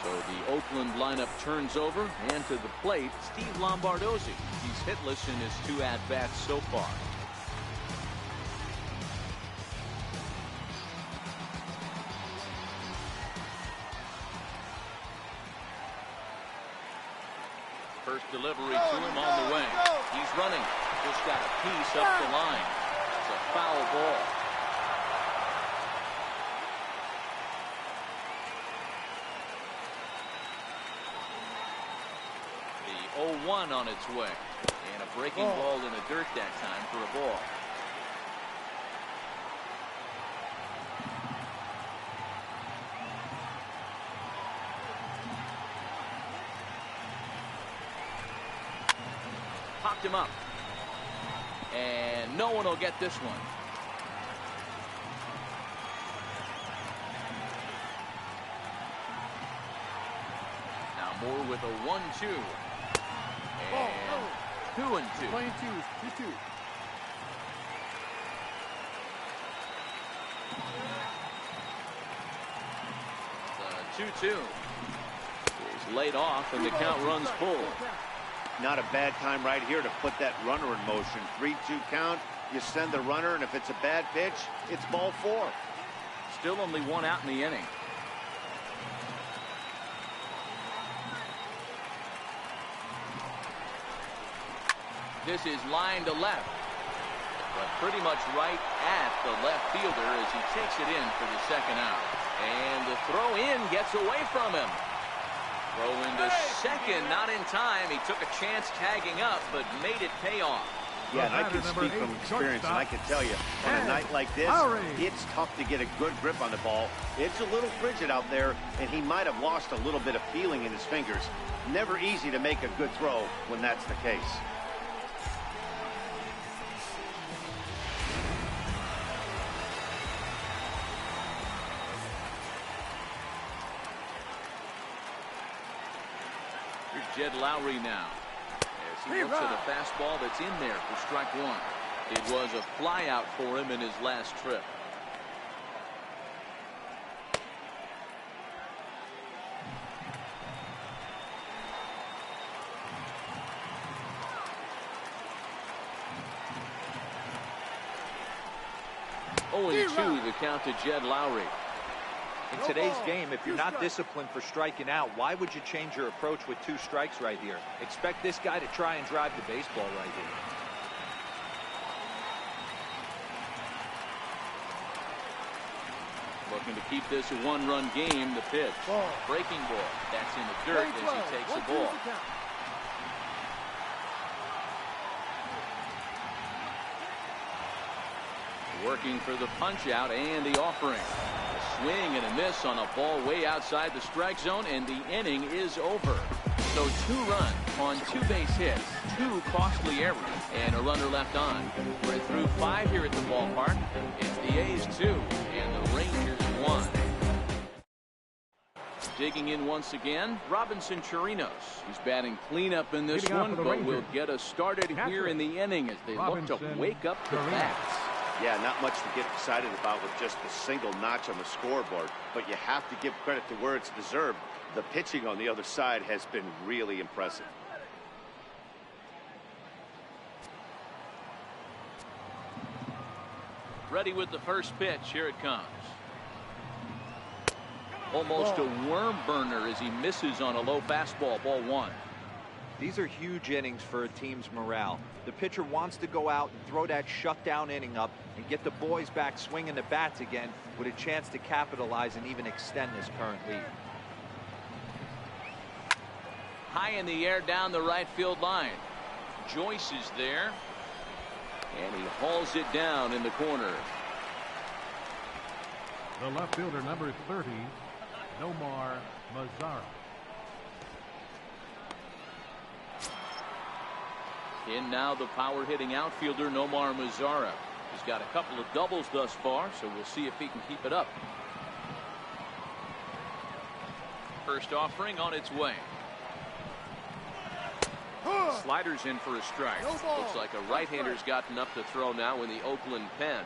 So the Oakland lineup turns over, and to the plate, Steve Lombardozzi. He's hitless in his 2 at-bats so far. First delivery to him on the way. He's running. Just got a piece up the line. It's a foul ball. The 0-1 on its way. And a breaking ball in the dirt that time for a ball. Popped him up. And no one will get this one. Moore with a 1-2. And 2-2. Playing twos. 2-2. 2-2. He's laid off, and the count runs full. Not a bad time right here to put that runner in motion. 3-2 count. You send the runner, and if it's a bad pitch, it's ball 4. Still only 1 out in the inning. This is line to left, but pretty much right at the left fielder as he takes it in for the second out. And the throw in gets away from him. Throw into second, not in time. He took a chance tagging up, but made it pay off. Yeah, and I can speak from experience, and I can tell you, on a night like this, it's tough to get a good grip on the ball. It's a little frigid out there, and he might have lost a little bit of feeling in his fingers. Never easy to make a good throw when that's the case. Here's Jed Lowry now. He looks at a fastball that's in there for strike 1. It was a fly out for him in his last trip. Oh, and 2 the count to Jed Lowry. In today's game, if you're not disciplined for striking out, why would you change your approach with 2 strikes right here? Expect this guy to try and drive the baseball right here. Looking to keep this a 1-run game. The pitch. Breaking ball. That's in the dirt as he takes the ball. Working for the punch out and the offering. A swing and a miss on a ball way outside the strike zone, and the inning is over. So 2 runs on 2 base hits, 2 costly errors, and a runner left on. We're through 5 here at the ballpark. It's the A's 2 and the Rangers 1. Digging in once again, Robinson Chirinos. He's batting cleanup in this one, but will get us started here in the inning as they look to wake up the bats. Yeah, not much to get excited about with just a single notch on the scoreboard, but you have to give credit to where it's deserved. The pitching on the other side has been really impressive. Ready with the first pitch. Here it comes. Almost a worm burner as he misses on a low fastball. Ball 1. These are huge innings for a team's morale. The pitcher wants to go out and throw that shutdown inning up and get the boys back swinging the bats again with a chance to capitalize and even extend this current lead. High in the air down the right field line. Joyce is there, and he hauls it down in the corner. The left fielder, number 30, Nomar Mazara. In now the power-hitting outfielder Nomar Mazara. He's got a couple of doubles thus far, so we'll see if he can keep it up. First offering on its way. Sliders in for a strike. Looks like a right-hander's gotten up to throw now in the Oakland pen.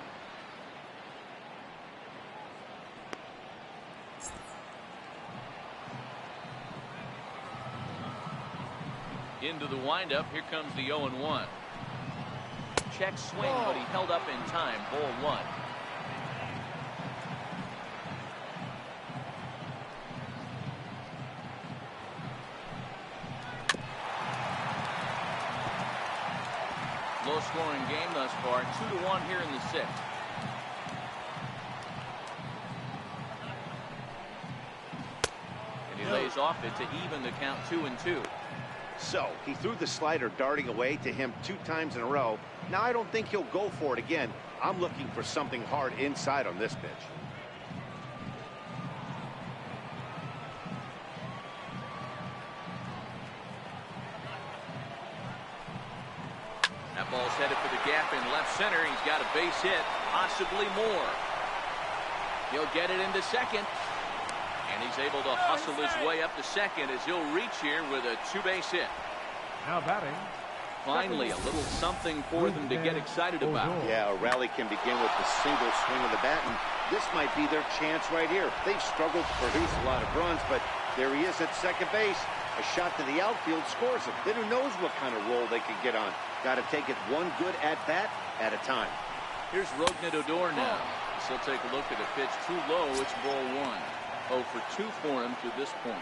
Into the windup. Here comes the 0-1. Check swing, but he held up in time. Ball 1. Low scoring game thus far. 2-1 here in the 6th. And he lays off it to even the count 2-2. So he threw the slider darting away to him 2 times in a row. Now I don't think he'll go for it again. I'm looking for something hard inside on this pitch. That ball's headed for the gap in left center. He's got a base hit, possibly more. He'll get it into second. And he's able to hustle his way up to second as he'll reach here with a two-base hit. Now batting. Finally, a little something for them to get excited about. Yeah, a rally can begin with a single swing of the bat, and this might be their chance right here. They've struggled to produce a lot of runs, but there he is at second base. A shot to the outfield scores him. Then who knows what kind of roll they could get on. Got to take it one good at-bat at a time. Here's Rougned Odor now. So he'll take a look at a pitch too low. It's ball one. 0 for 2 for him to this point.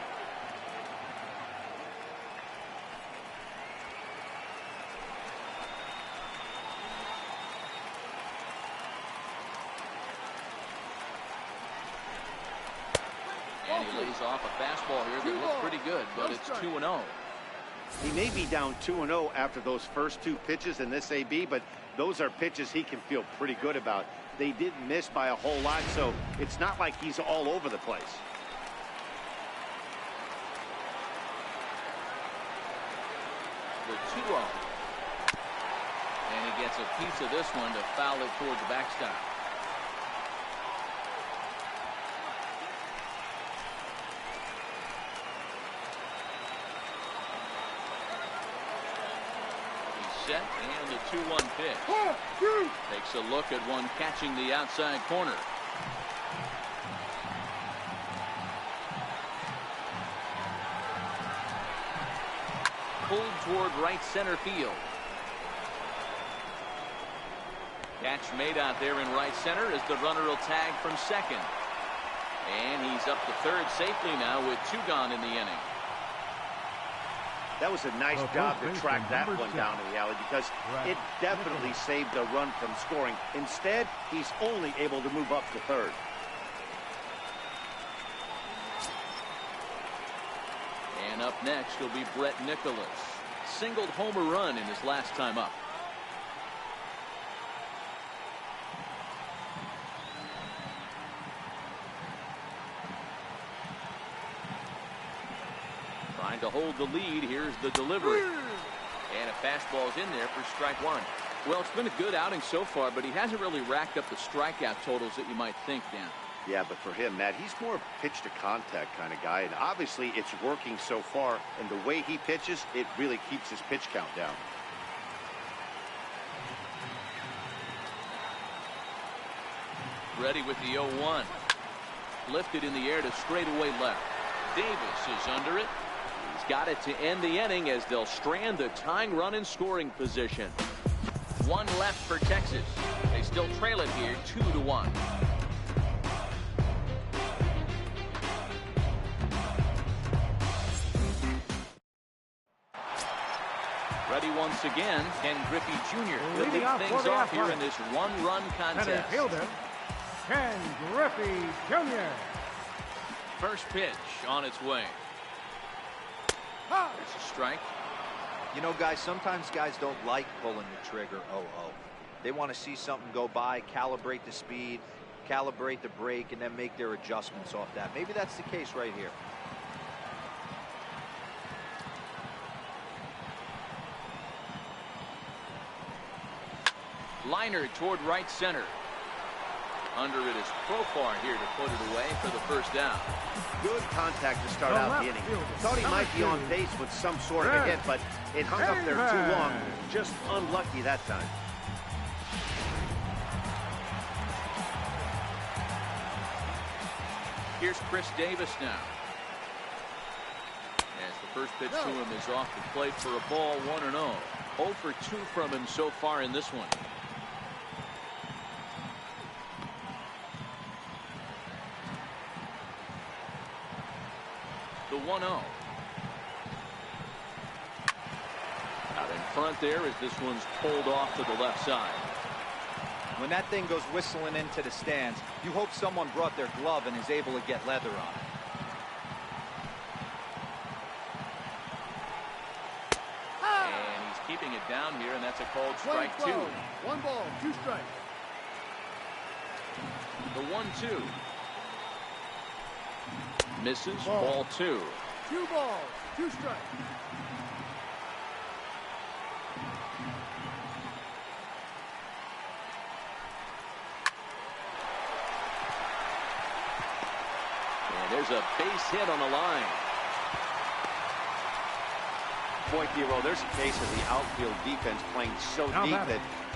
And he lays off a fastball here that looks pretty good, but it's 2-0. He may be down 2-0 after those first 2 pitches in this AB, but those are pitches he can feel pretty good about. They did miss by a whole lot, so it's not like he's all over the place. The 2-0. And he gets a piece of this one to foul it toward the backstop. Set and the 2-1 pitch. Takes a look at one catching the outside corner. Pulled toward right center field. Catch made out there in right center as the runner will tag from second. And he's up to third safely now with 2 gone in the inning. That was a nice job to track that one down in the alley because it definitely saved a run from scoring. Instead, he's only able to move up to third. And up next will be Brett Nicholas. Singled homer run in his last time up. Trying to hold the lead. Here's the delivery. And a fastball's in there for strike 1. Well, it's been a good outing so far, but he hasn't really racked up the strikeout totals that you might think, Dan. Yeah, but for him, Matt, he's more pitch to contact kind of guy, and obviously it's working so far, and the way he pitches, it really keeps his pitch count down. Ready with the 0-1. Lifted in the air to straightaway left. Davis is under it. He's got it to end the inning as they'll strand the tying run in scoring position. 1 left for Texas. They still trail it here 2-1. Ready once again, Ken Griffey Jr. will lead things off here in this 1-run contest. Center fielder, Ken Griffey Jr. First pitch on its way. There's a strike. You know, guys, sometimes guys don't like pulling the trigger 0-0. They want to see something go by, calibrate the speed, calibrate the break, and then make their adjustments off that. Maybe that's the case right here. Liner toward right center. Under it is Profar here to put it away for the first down. Good contact to start out the inning. Thought he might be on base with some sort of a hit, but it hung up there too long. Just unlucky that time. Here's Chris Davis now. As the first pitch to him is off the plate for a ball, 1-0. 0 for 2 from him so far in this one. The 1-0. Out in front there as this one's pulled off to the left side. When that thing goes whistling into the stands, you hope someone brought their glove and is able to get leather on it. And he's keeping it down here, and that's a called strike 2. 1 ball, 2 strikes. The 1-2. Misses, ball 2. 2 balls, 2 strikes. And there's there's a base hit on the line. Boy, Dero, there's a case of the outfield defense playing so deep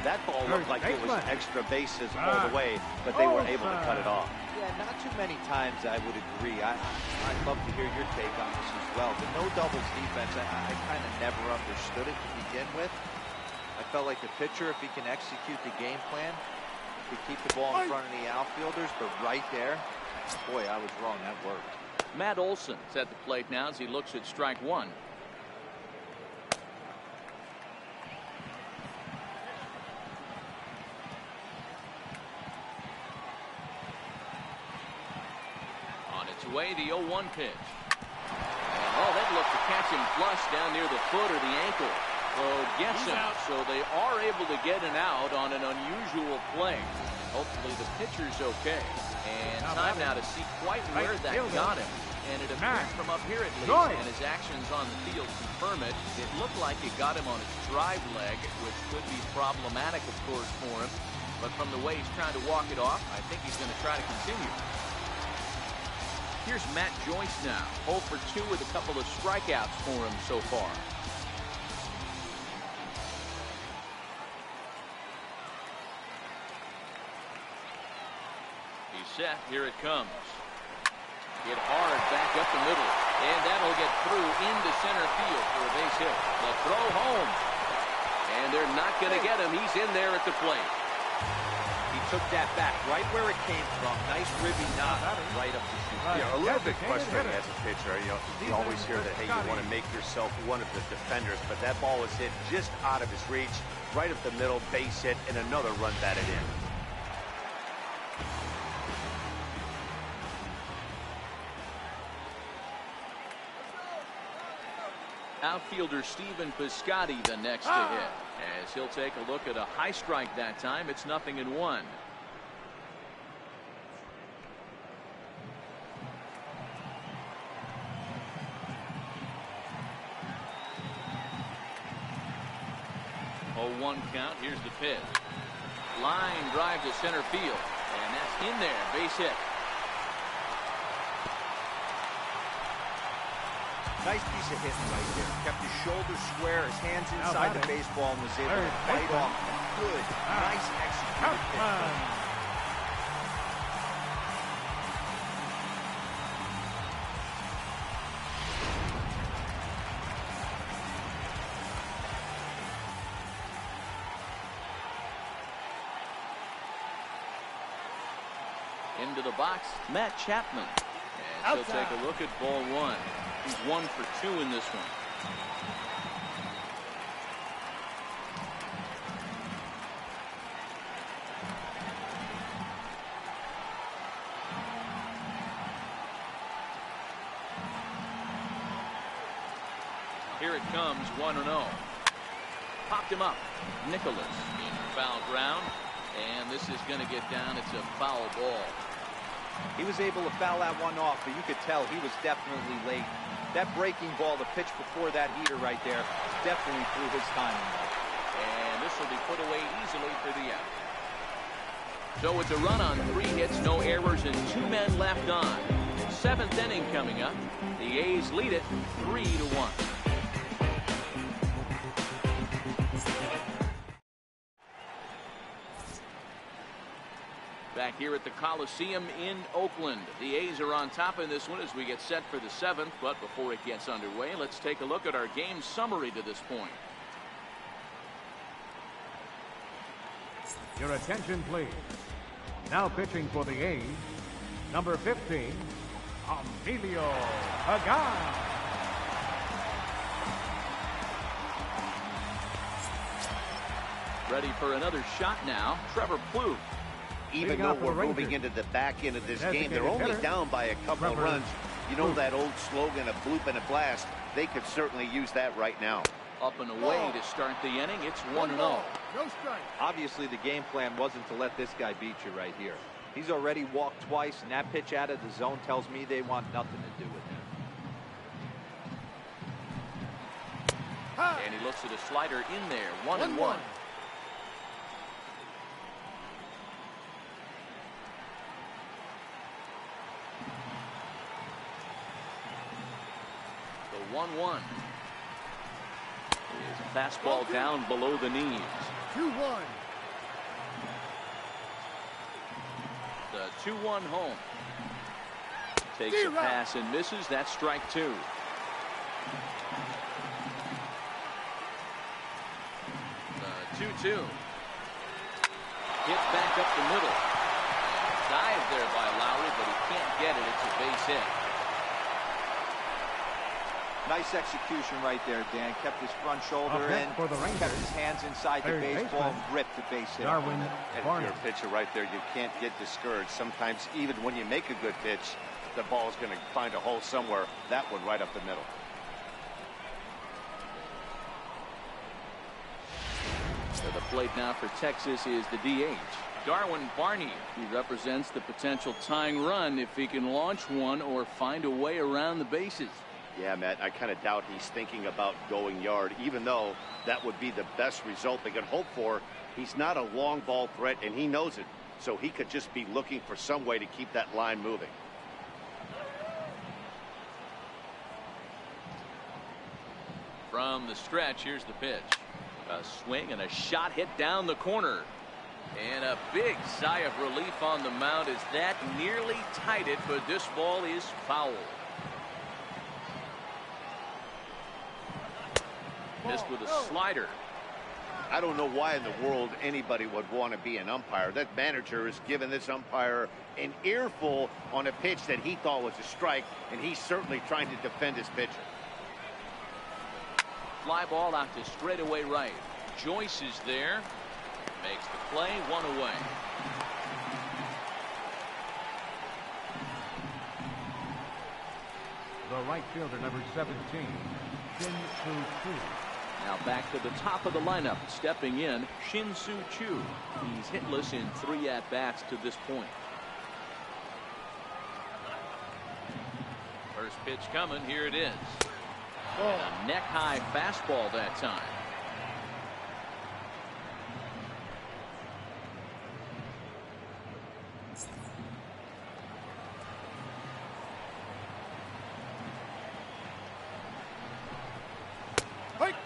that ball looked like it was extra bases all the way, but they were able to cut it off. Yeah, not too many times I would agree. I'd love to hear your take on this as well. The no doubles defense, I kind of never understood it to begin with. I felt like the pitcher, if he can execute the game plan, could keep the ball in front of the outfielders, but right there, boy, I was wrong. That worked. Matt Olson's at the plate now as he looks at strike one. Away the 0-1 pitch. And, that looked to catch him flush down near the foot or the ankle. So gets him. So they are able to get an out on an unusual play. Hopefully the pitcher's okay. And time now to see quite where that got him. And it appears from up here at least, and his actions on the field confirm it. It looked like it got him on his drive leg, which could be problematic, of course, for him. But from the way he's trying to walk it off, I think he's going to try to continue. Here's Matt Joyce now, 0 for 2 with a couple of strikeouts for him so far. He's set. Here it comes. Hit hard back up the middle, and that'll get through into center field for a base hit. The throw home, and they're not going to get him. He's in there at the plate. He took that back right where it came from. Nice ribby knock right up the shoot. Yeah, a little bit frustrating as a pitcher. You always hear that, hey, you want to make yourself one of the defenders, but that ball was hit just out of his reach, right up the middle, base hit, and another run batted in. Outfielder Stephen Piscotty the next to hit, as he'll take a look at a high strike that time. It's 0-1. One count. Here's the pitch. Line drive to center field, and that's in there. Base hit. Nice piece of hitting right there. Kept his shoulders square, his hands inside the baseball, and was able to fight off a good, nice executed pitch. Into the box, Matt Chapman. And he'll take a look at ball one. He's 1 for 2 in this one. Here it comes, 1-0. Popped him up. Nicholas in foul ground. And this is going to get down. It's a foul ball. He was able to foul that one off, but you could tell he was definitely late. That breaking ball, the pitch before that heater right there, definitely threw his timing. And this will be put away easily for the out. So it's a run on 3 hits, no errors, and 2 men left on. 7th inning coming up. The A's lead it 3-1. Back here at the Coliseum in Oakland. The A's are on top in this one as we get set for the 7th. But before it gets underway, let's take a look at our game summary to this point. Your attention, please. Now pitching for the A's, number 15, Emilio Pagan. Ready for another shot now, Trevor Plouffe. Even though we're moving into the back end of this game, they're only down by a couple of runs. You know that old slogan, a bloop and a blast. They could certainly use that right now. Up and away to start the inning. It's 1-0. No strike. Obviously, the game plan wasn't to let this guy beat you right here. He's already walked twice, and that pitch out of the zone tells me they want nothing to do with him. And he looks at a slider in there. 1-1. 1-1. Here's a fastball down below the knees. 2-1. The 2-1 home. Takes a pass and misses. That's strike 2. The 2-2. Hit back up the middle. Dive there by Lowry, but he can't get it. It's a base hit. Nice execution right there, Dan. Kept his front shoulder in, for the kept his hands inside the baseball, and ripped the base hit. Darwin And if you're a pitcher right there, you can't get discouraged. Sometimes even when you make a good pitch, the ball is going to find a hole somewhere. That one right up the middle. To the plate now for Texas is the DH, Darwin Barney. He represents the potential tying run if he can launch one or find a way around the bases. Yeah, Matt, I kind of doubt he's thinking about going yard, even though that would be the best result they could hope for. He's not a long ball threat, and he knows it, so he could just be looking for some way to keep that line moving. From the stretch, here's the pitch. A swing and a shot hit down the corner. And a big sigh of relief on the mound as that nearly tied it, but this ball is foul. Missed with a slider. I don't know why in the world anybody would want to be an umpire. That manager has given this umpire an earful on a pitch that he thought was a strike, and he's certainly trying to defend his pitcher. Fly ball out to straightaway right. Joyce is there. Makes the play, 1 away. The right fielder, number 17, Shin-Soo Choo. Now back to the top of the lineup. Stepping in, Shin-Soo Choo. He's hitless in 3 at-bats to this point. First pitch coming. Here it is. A neck-high fastball that time.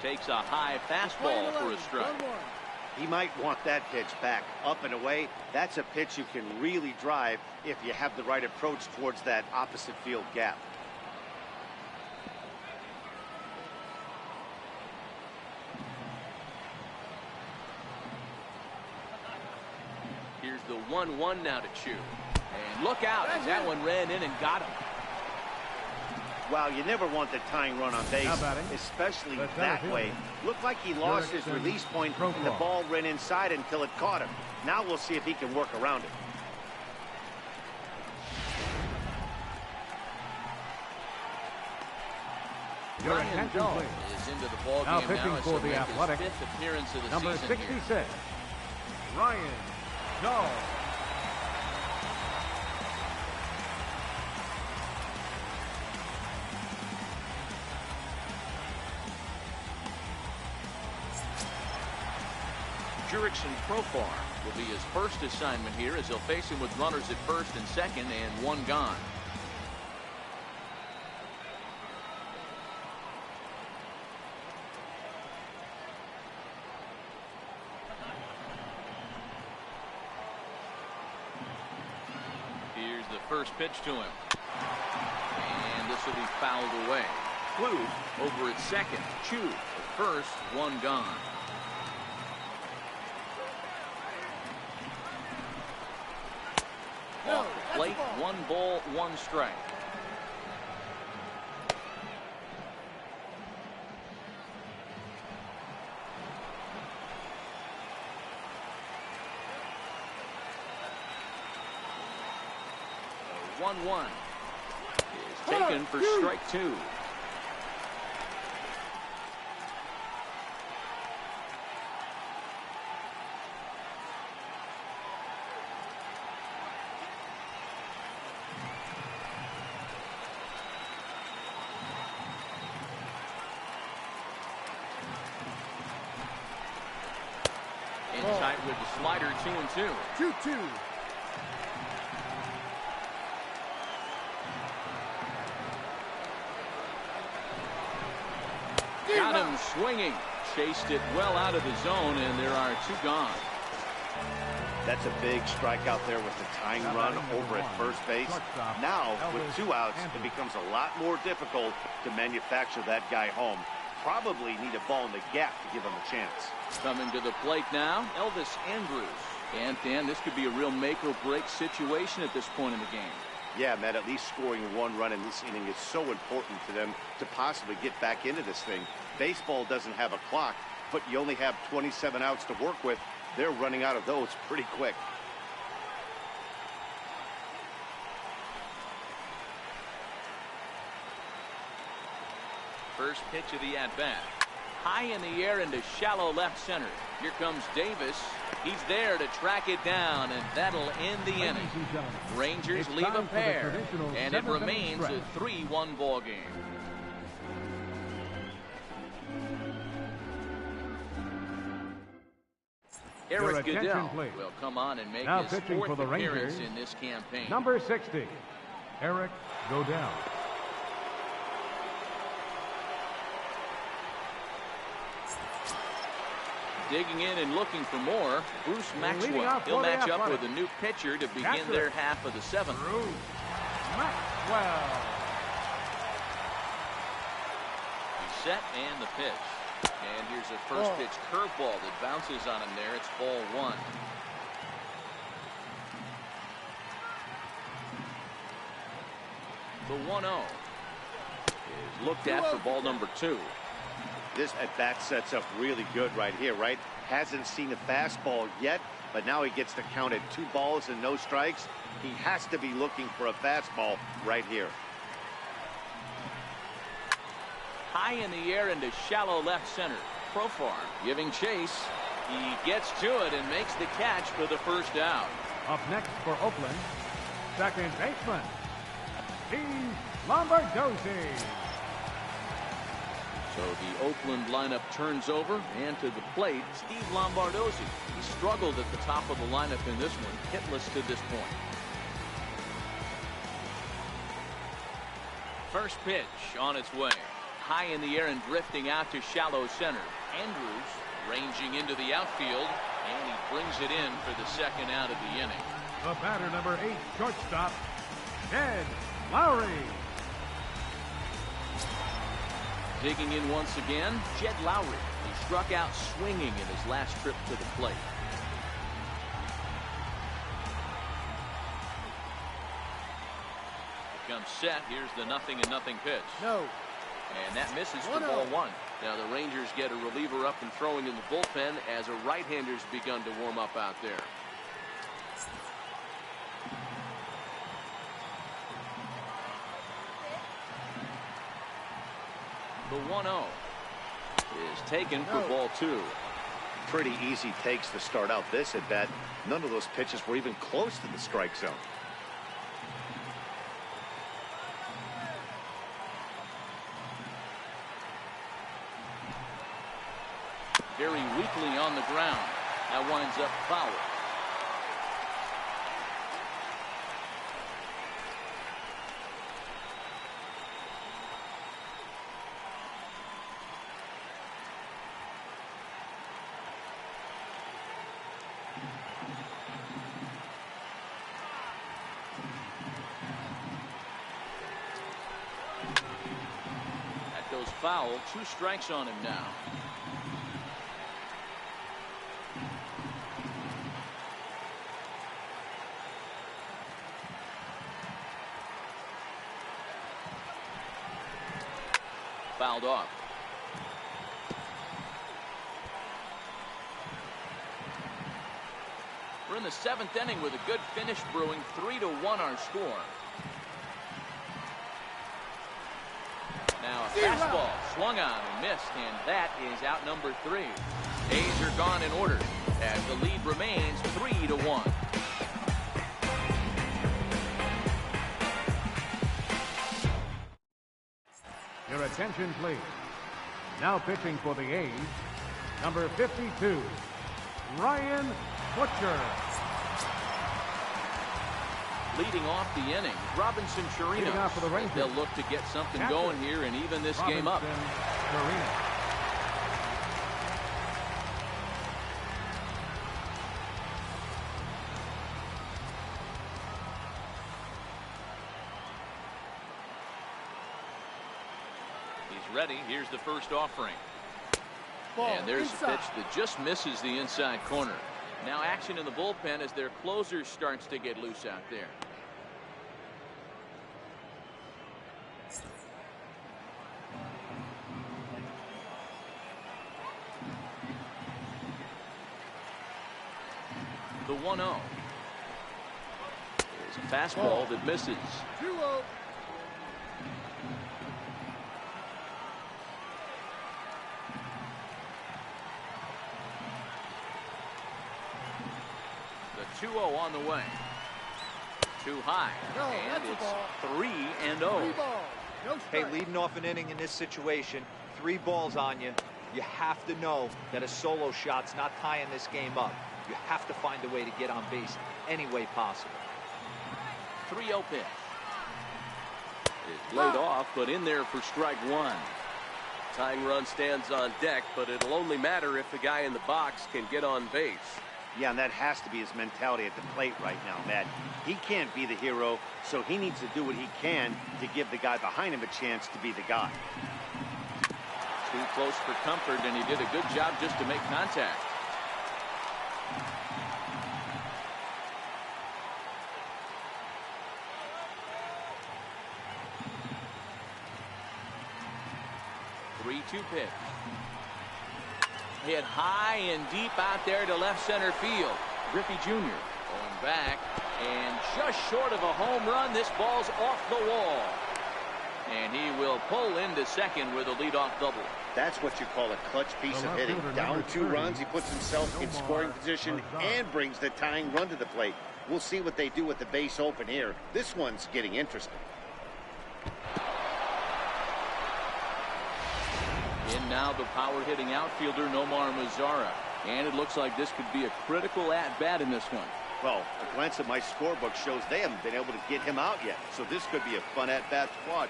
Takes a high fastball for a strike. He might want that pitch back up and away. That's a pitch you can really drive if you have the right approach towards that opposite field gap. Here's the 1-1 now to Choo. And look out as that one ran in and got him. Wow, you never want the tying run on base, especially that way. Looked like he lost his release point and the ball ran inside until it caught him. Now we'll see if he can work around it. Ryan Dahl is into the ball Now game pitching now for the Athletics, his 5th appearance of the number season 66, here. Ryan Dahl. Jurickson Profar will be his first assignment here as he'll face him with runners at first and second and 1 gone. Here's the first pitch to him. And this will be fouled away. Klug over at second. Choo at first, 1 gone. Off the plate, 1 ball, 1 strike. The 1-1 is taken for strike 2. Inside with the slider, 2-2. 2-2. got him swinging. Chased it well out of the zone, and there are 2 gone. That's a big strikeout there with the tying run over at first base. Now, with 2 outs, it becomes a lot more difficult to manufacture that guy home. Probably need a ball in the gap to give him a chance. Coming to the plate now, Elvis Andrews. And Dan, this could be a real make-or-break situation at this point in the game. Yeah, Matt, at least scoring 1 run in this inning is so important to them to possibly get back into this thing. Baseball doesn't have a clock, but you only have 27 outs to work with. They're running out of those pretty quick. First pitch of the at-bat. High in the air into shallow left center. Here comes Davis. He's there to track it down, and that'll end the inning. Rangers leave a pair, and it remains a 3-1 ball game. Eric Goodell will come on and make his 4th appearance in this campaign. Number 60, Eric Goodell. Digging in and looking for more, Bruce Maxwell. He'll match up with a new pitcher to begin their half of the 7th. Bruce Maxwell. He's set and the pitch. And here's a first pitch curveball that bounces on him there. It's ball 1. The 1-0 is looked at for ball number 2. This at-bat sets up really good right here, right? Hasn't seen a fastball yet, but now he gets to count at 2 balls and no strikes. He has to be looking for a fastball right here. High in the air into shallow left center. Profar giving chase. He gets to it and makes the catch for the first out. Up next for Oakland, second baseman, Steve Lombardozzi. So the Oakland lineup turns over, and to the plate, Steve Lombardozzi. He struggled at the top of the lineup in this one, hitless to this point. First pitch on its way. High in the air and drifting out to shallow center. Andrews ranging into the outfield, and he brings it in for the second out of the inning. The batter, number 8, shortstop, Jed Lowry. Digging in once again, Jed Lowry. He struck out swinging in his last trip to the plate. Comes set. Here's the 0-0 pitch. No. And that misses for ball 1. Now the Rangers get a reliever up and throwing in the bullpen as a right-hander's begun to warm up out there. The 1-0 is taken for ball 2. Pretty easy takes to start out this at bat. None of those pitches were even close to the strike zone. Very weakly on the ground. That winds up foul. That goes foul. 2 strikes on him now. Fouled off. We're in the 7th inning with a good finish brewing. 3-1 our score. Now a fastball swung on and missed, and that is out number 3. A's are gone in order as the lead remains 3-1. Your attention, please. Now pitching for the A's, number 52, Ryan Butcher. Leading off the inning, Robinson Chirinos. For the Rangers, they'll look to get something going here and even this game up. Chirinos. ready. Here's the first offering. Ball And there's inside. a pitch that just misses the inside corner. Now action in the bullpen as their closer starts to get loose out there. The 1-0. There's a fastball that misses. 2-0. The 2-0 on the way. Too high. No, And that's a it's ball. 3-0. 3 balls. No Hey, strike. leading off an inning in this situation, 3 balls on you. You have to know that a solo shot's not tying this game up. You have to find a way to get on base any way possible. 3-0 pitch. It's laid off, but in there for strike 1. Tying run stands on deck, but it'll only matter if the guy in the box can get on base. Yeah, and that has to be his mentality at the plate right now, Matt. He can't be the hero, so he needs to do what he can to give the guy behind him a chance to be the guy. Too close for comfort, and he did a good job just to make contact. Three-two pitch. Hit high and deep out there to left center field. Griffey Jr. going back, and just short of a home run. This ball's off the wall. And he will pull into second with a leadoff double. That's what you call a clutch piece of hitting. Down 2 runs, he puts himself in scoring position and brings the tying run to the plate. We'll see what they do with the base open here. This one's getting interesting. In now the power-hitting outfielder Nomar Mazara. And it looks like this could be a critical at-bat in this one. Well, a glance at my scorebook shows they haven't been able to get him out yet, so this could be a fun at-bat to watch.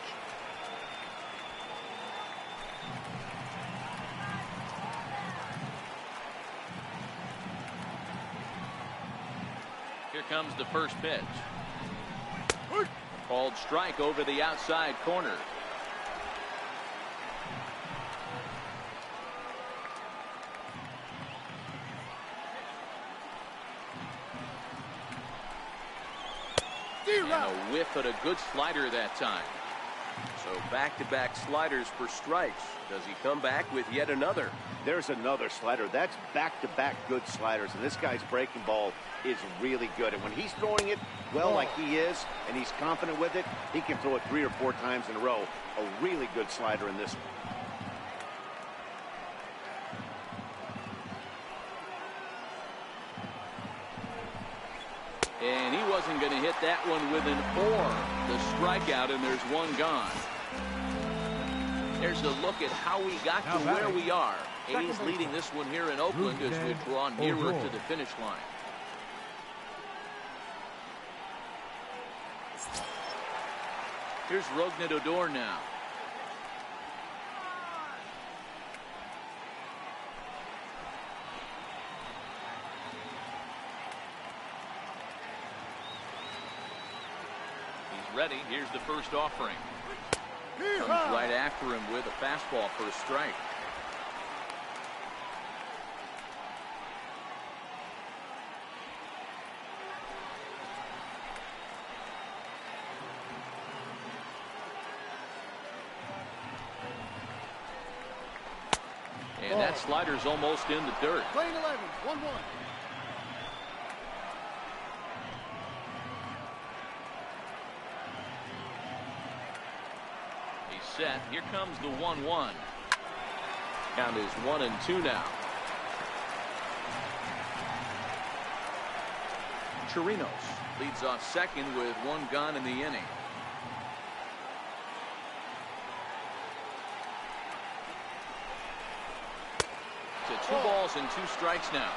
Here comes the first pitch. Called strike over the outside corner. And a whiff at a good slider that time. So back-to-back sliders for strikes. Does he come back with yet another? There's another slider. That's back-to-back good sliders, and this guy's breaking ball is really good. And when he's throwing it well like he is, and he's confident with it, he can throw it 3 or 4 times in a row. A really good slider in this one. And he wasn't going to hit that one with an or. The strikeout, and there's one gone. There's a look at how we got to where we are. A's leading this one here in Oakland as we draw nearer to the finish line. Here's Rougned Odor now. He's ready. Here's the first offering. Comes right after him with a fastball for a strike. And that slider's almost in the dirt. Playing 11, 1-1. Set. Here comes the 1-1. Count is 1-2 now. Chirinos leads off second with 1 gone in the inning. To 2 balls and 2 strikes now.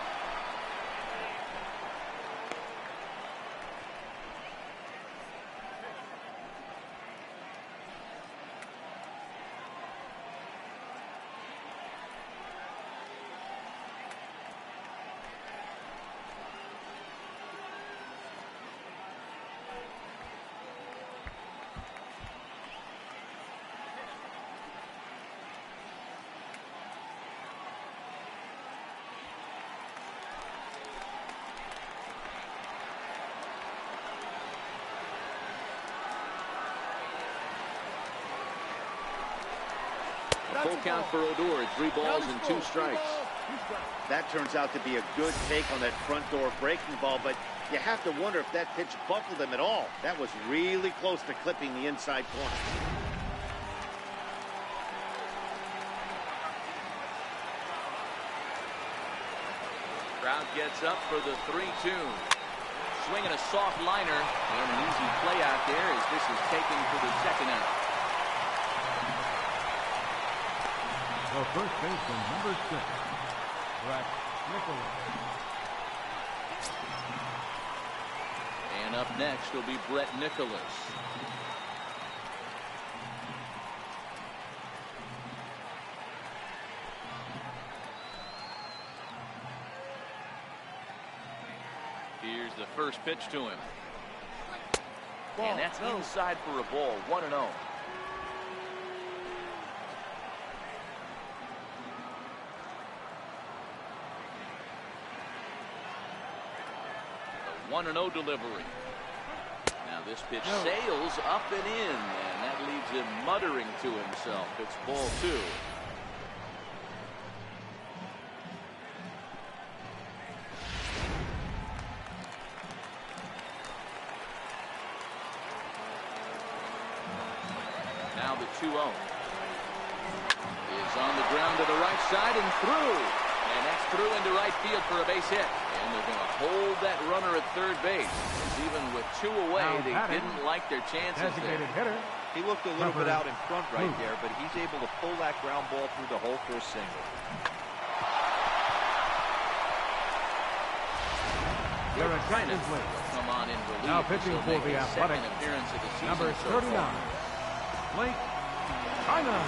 Full count for Odor at 3 balls and 2 strikes. That turns out to be a good take on that front door breaking ball, but you have to wonder if that pitch buckled him at all. That was really close to clipping the inside corner. Crowd gets up for the 3-2. Swinging a soft liner, and an easy play out there as this is taken for the second out. The first baseman, number 6, Brett Nicholas. And up next will be Brett Nicholas. Here's the first pitch to him. And that's inside for a ball, 1-0. The 1-0 delivery. Now this pitch sails up and in, and that leaves him muttering to himself. It's ball 2. Now the 2-0 is on the ground to the right side and through. And that's through into right field for a base hit. And they're going to hold that runner at third base. Even with 2 away, they didn't like their chances Designated there. hitter. He looked a little bit out in front right there, but he's able to pull that ground ball through the hole for a single. Derek Kiner Kiner. will come on in relief. Now pitching He'll for make the his Athletics. second appearance of the season Number so 39, far. Blake Kiner.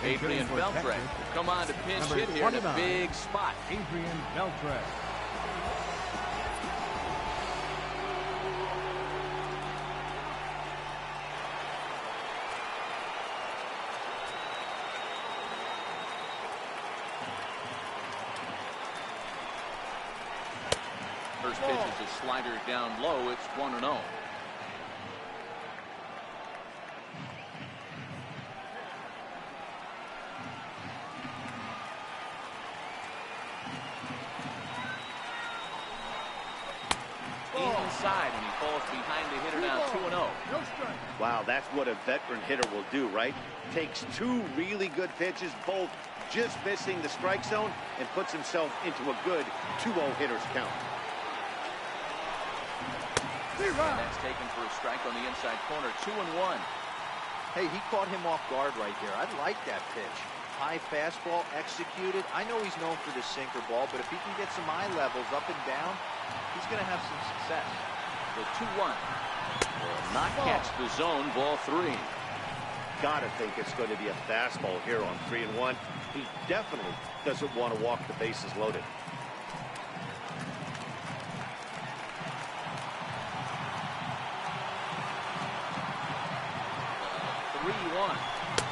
Adrian Beltre will come on to pinch Number hit here in a 29. big spot. Adrian Beltre. First pitch is a slider down low. It's 1-0. Inside, and he falls behind the hitter now 2-0. Wow, that's what a veteran hitter will do, right? Takes 2 really good pitches, both just missing the strike zone, and puts himself into a good 2-0 hitter's count. And that's taken for a strike on the inside corner. 2-1. Hey, he caught him off guard right there. I like that pitch. High fastball executed. I know he's known for the sinker ball, but if he can get some eye levels up and down, he's going to have some success. The 2-1 will not catch the zone. Ball 3. Gotta think it's going to be a fastball here on 3-1. He definitely doesn't want to walk the bases loaded. 3-1.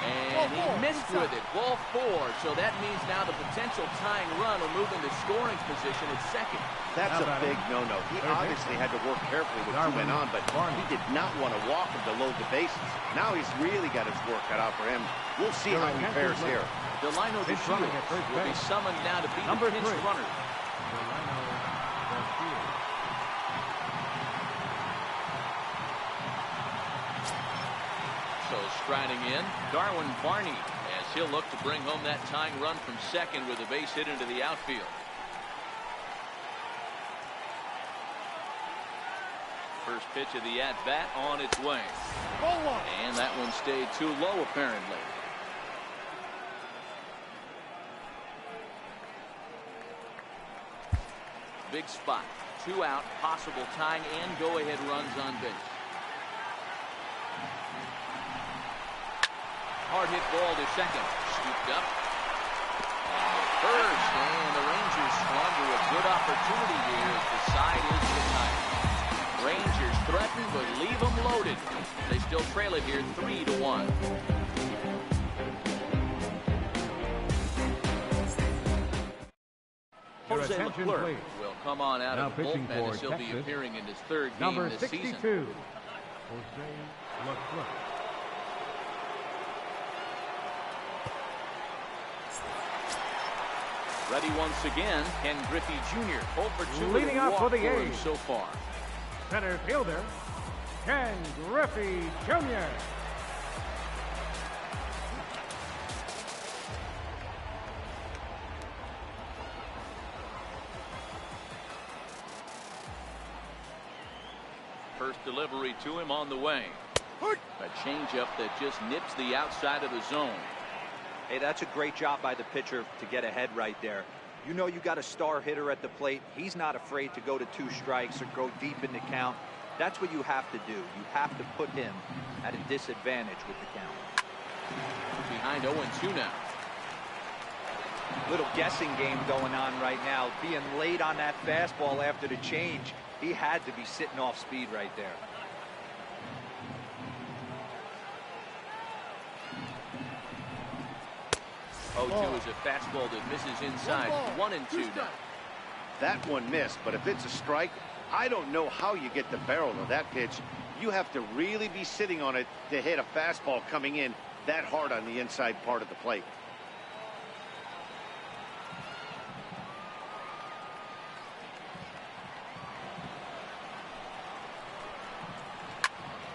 And he missed with it. Ball 4. So that means now the potential tying run will move into scoring position at second. That's a big no-no. He obviously had to work carefully with 2 men on, but he did not want to walk him to load the bases. Now he's really got his work cut out for him. We'll see how he fares here. Delino DeShields will be summoned now to be the pinch runner. So striding in, Darwin Barney, as he'll look to bring home that tying run from second with a base hit into the outfield. First pitch of the at-bat on its way. And that one stayed too low, apparently. Big spot. 2 out, possible tying and go-ahead runs on base. Hard hit ball to second. Scooped up. First, and the Rangers squander a good opportunity here as the side is retired. Rangers threaten, but leave them loaded. They still trail it here 3-1. Jose Attention, Leclerc please. will come on out Now of the pitching bullpen for as he'll be Texas, appearing in his third game number this 62, season. Jose Leclerc. Ready once again, Ken Griffey Jr. 0 for 2 Leading with a off for walk the for him A's. so far. Center fielder, Ken Griffey Jr. First delivery to him on the way. A changeup that just nips the outside of the zone. Hey, that's a great job by the pitcher to get ahead right there. You know you got a star hitter at the plate. He's not afraid to go to 2 strikes or go deep in the count. That's what you have to do. You have to put him at a disadvantage with the count. Behind 0-2 now. Little guessing game going on right now. Being late on that fastball after the change. He had to be sitting off speed right there. Oh, 2 is a fastball that misses inside. 1-2 now. That one missed, but if it's a strike, I don't know how you get the barrel of that pitch. You have to really be sitting on it to hit a fastball coming in that hard on the inside part of the plate.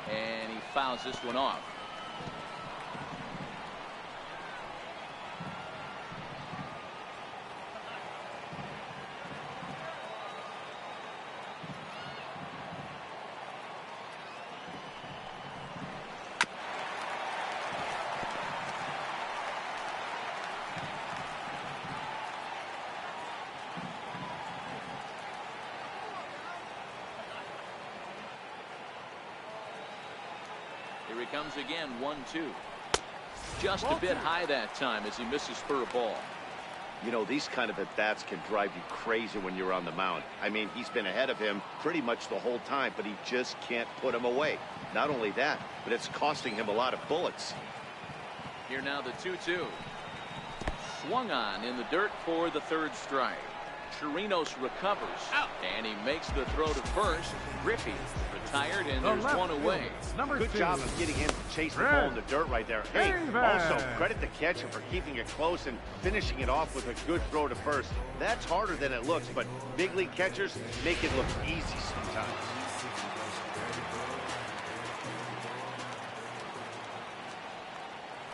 And he fouls this one off. Here he comes again, 1-2. Just a bit high that time as he misses for a ball. You know, these kind of at-bats can drive you crazy when you're on the mound. I mean, he's been ahead of him pretty much the whole time, but he just can't put him away. Not only that, but it's costing him a lot of bullets. Here now the 2-2. Swung on in the dirt for the 3rd strike. Chirinos recovers, and he makes the throw to first. Griffey retired, and there's one away. Good job of getting him to chase the ball in the dirt right there. Hey, also credit the catcher for keeping it close and finishing it off with a good throw to first. That's harder than it looks, but big league catchers make it look easy sometimes.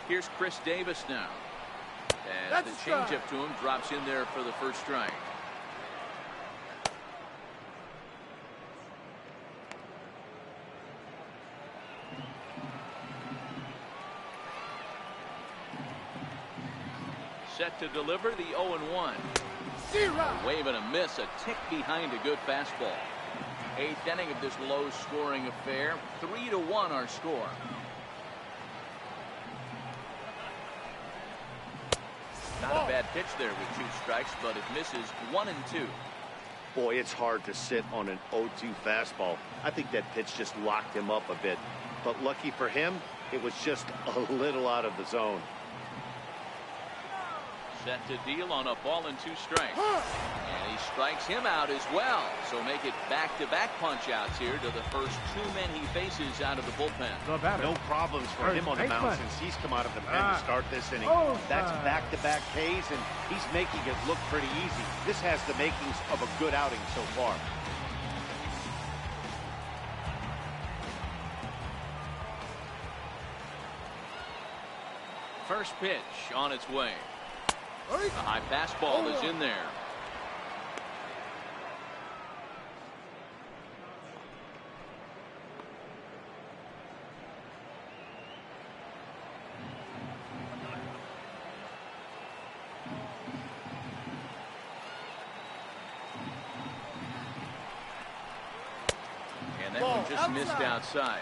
Here's Chris Davis now. As the changeup to him drops in there for the 1st strike. Set to deliver the 0-1. A wave and a miss, a tick behind a good fastball. 8th inning of this low-scoring affair. 3-1 our score. Not a bad pitch there with 2 strikes, but it misses. 1-2. Boy, it's hard to sit on an 0-2 fastball. I think that pitch just locked him up a bit. But lucky for him, it was just a little out of the zone. Set to deal on a ball and 2 strikes. And he strikes him out as well. So make it back-to-back punch-outs here to the first 2 men he faces out of the bullpen. No problems for him on the mound since he's come out of the pen to start this inning. That's back-to-back Ks, and he's making it look pretty easy. This has the makings of a good outing so far. First pitch on its way. A high fastball is in there. And that one just missed outside.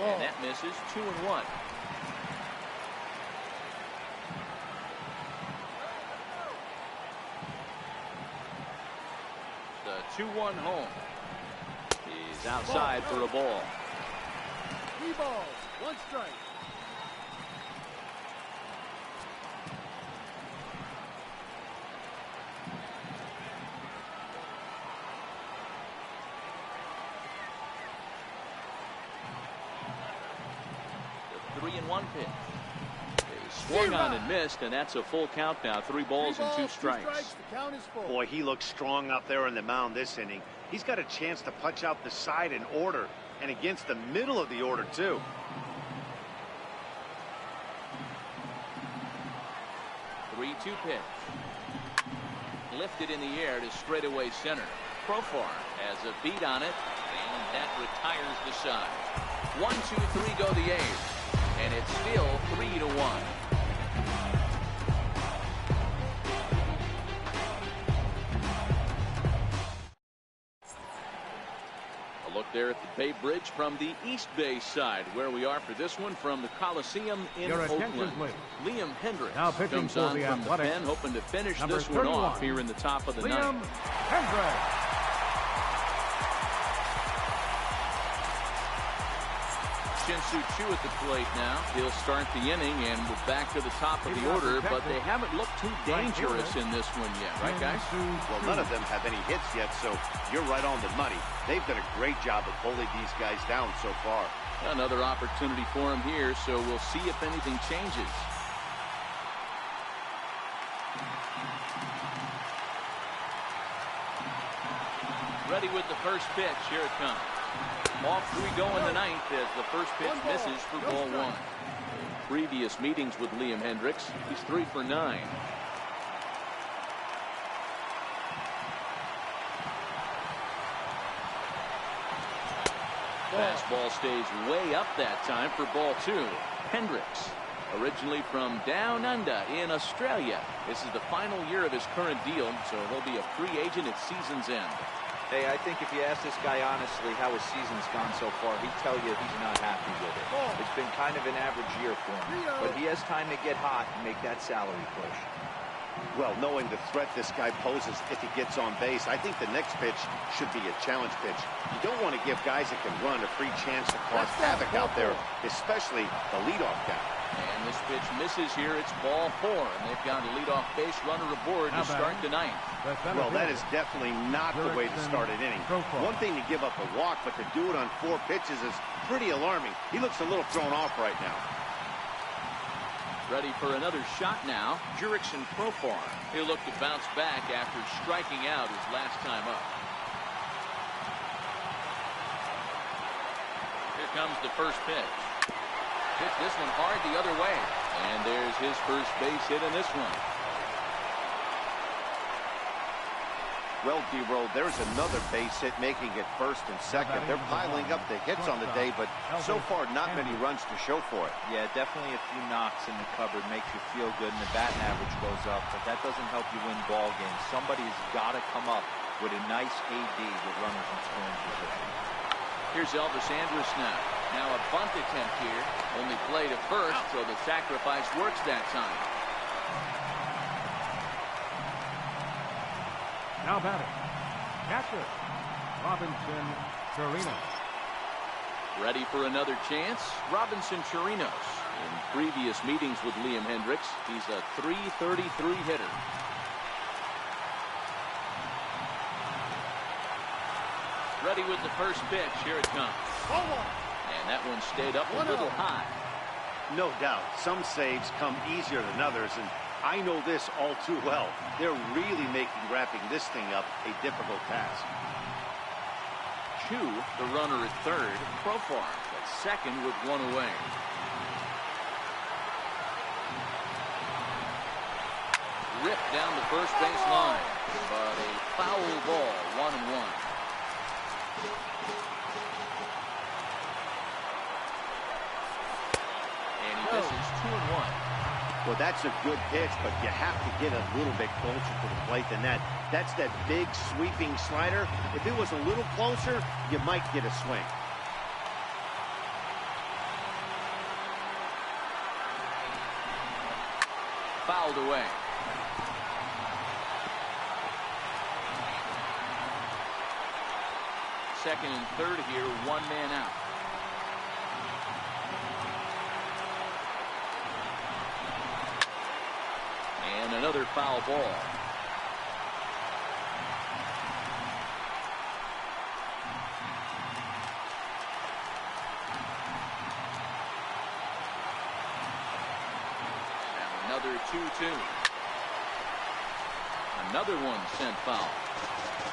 And that misses. 2-1. 2-1 home. He's outside for a ball. 3 balls, 1 strike. The 3-1 pitch. He swung on and missed, and that's a full count now. 3 balls and 2 strikes. The count is full. Boy, he looks strong out there on the mound this inning. He's got a chance to punch out the side in order, and against the middle of the order, too. Two pitch. Lifted in the air to straightaway center. Profar has a beat on it, and that retires the side. 1-2-3 go the A's, and it's still 3-1. A look there at the Bay Bridge from the East Bay side, where we are for this one from the Coliseum in Oakland. Liam Hendricks comes on from the pen, hoping to finish this one off here in the top of the ninth. Shin-Soo Choo at the plate now. He'll start the inning, and we're back to the top of the order, but they haven't looked too dangerous in this one yet, right, guys? Well, none of them have any hits yet, so you're right on the money. They've done a great job of holding these guys down so far. Another opportunity for him here, so we'll see if anything changes. Ready with the first pitch. Here it comes. Off 3 go in the ninth as the first pitch misses for ball 1. Previous meetings with Liam Hendricks, he's 3 for 9. Fastball stays way up that time for ball 2. Hendricks, originally from down under in Australia. This is the final year of his current deal, so he'll be a free agent at season's end. Hey, I think if you ask this guy honestly how his season's gone so far, he'd tell you he's not happy with it. It's been kind of an average year for him, but he has time to get hot and make that salary push. Well, knowing the threat this guy poses if he gets on base, I think the next pitch should be a challenge pitch. You don't want to give guys that can run a free chance to cause havoc out there, especially the leadoff guy. And this pitch misses here. It's ball 4, and they've got a leadoff base runner aboard to start the ninth. Well, that is definitely not the way to start an inning. One thing to give up a walk, but to do it on 4 pitches is pretty alarming. He looks a little thrown off right now. Ready for another shot now. Jurickson Profar. He'll look to bounce back after striking out his last time up. Here comes the first pitch. Hit this one hard the other way. And there's his first base hit in this one. Well, D-Roll, there's another base hit making it first and second. They're piling up the hits on the day, but so far not many runs to show for it. Yeah, definitely a few knocks in the cupboard makes you feel good, and the batting average goes up, but that doesn't help you win ball games. Somebody's got to come up with a nice AD with runners in scoring position. Here's Elvis Andrus now. Now a bunt attempt here. Only play to first, so the sacrifice works that time. Now batting, catcher, Robinson Chirinos. Ready for another chance, Robinson Chirinos. In previous meetings with Liam Hendricks, he's a .333 hitter. Ready with the first pitch. Here it comes. And that one stayed up a little high. No doubt, some saves come easier than others, and I know this all too well. They're really making wrapping this thing up a difficult task. Choo, the runner at third. Profar at second with 1 away. Ripped down the first base line, but a foul ball, 1-1. And he misses 2-1. Well, that's a good pitch, but you have to get a little bit closer to the plate than that. That's that big sweeping slider. If it was a little closer, you might get a swing. Fouled away. second and third here, one man out. And another foul ball. And another 2-2. Another one sent foul.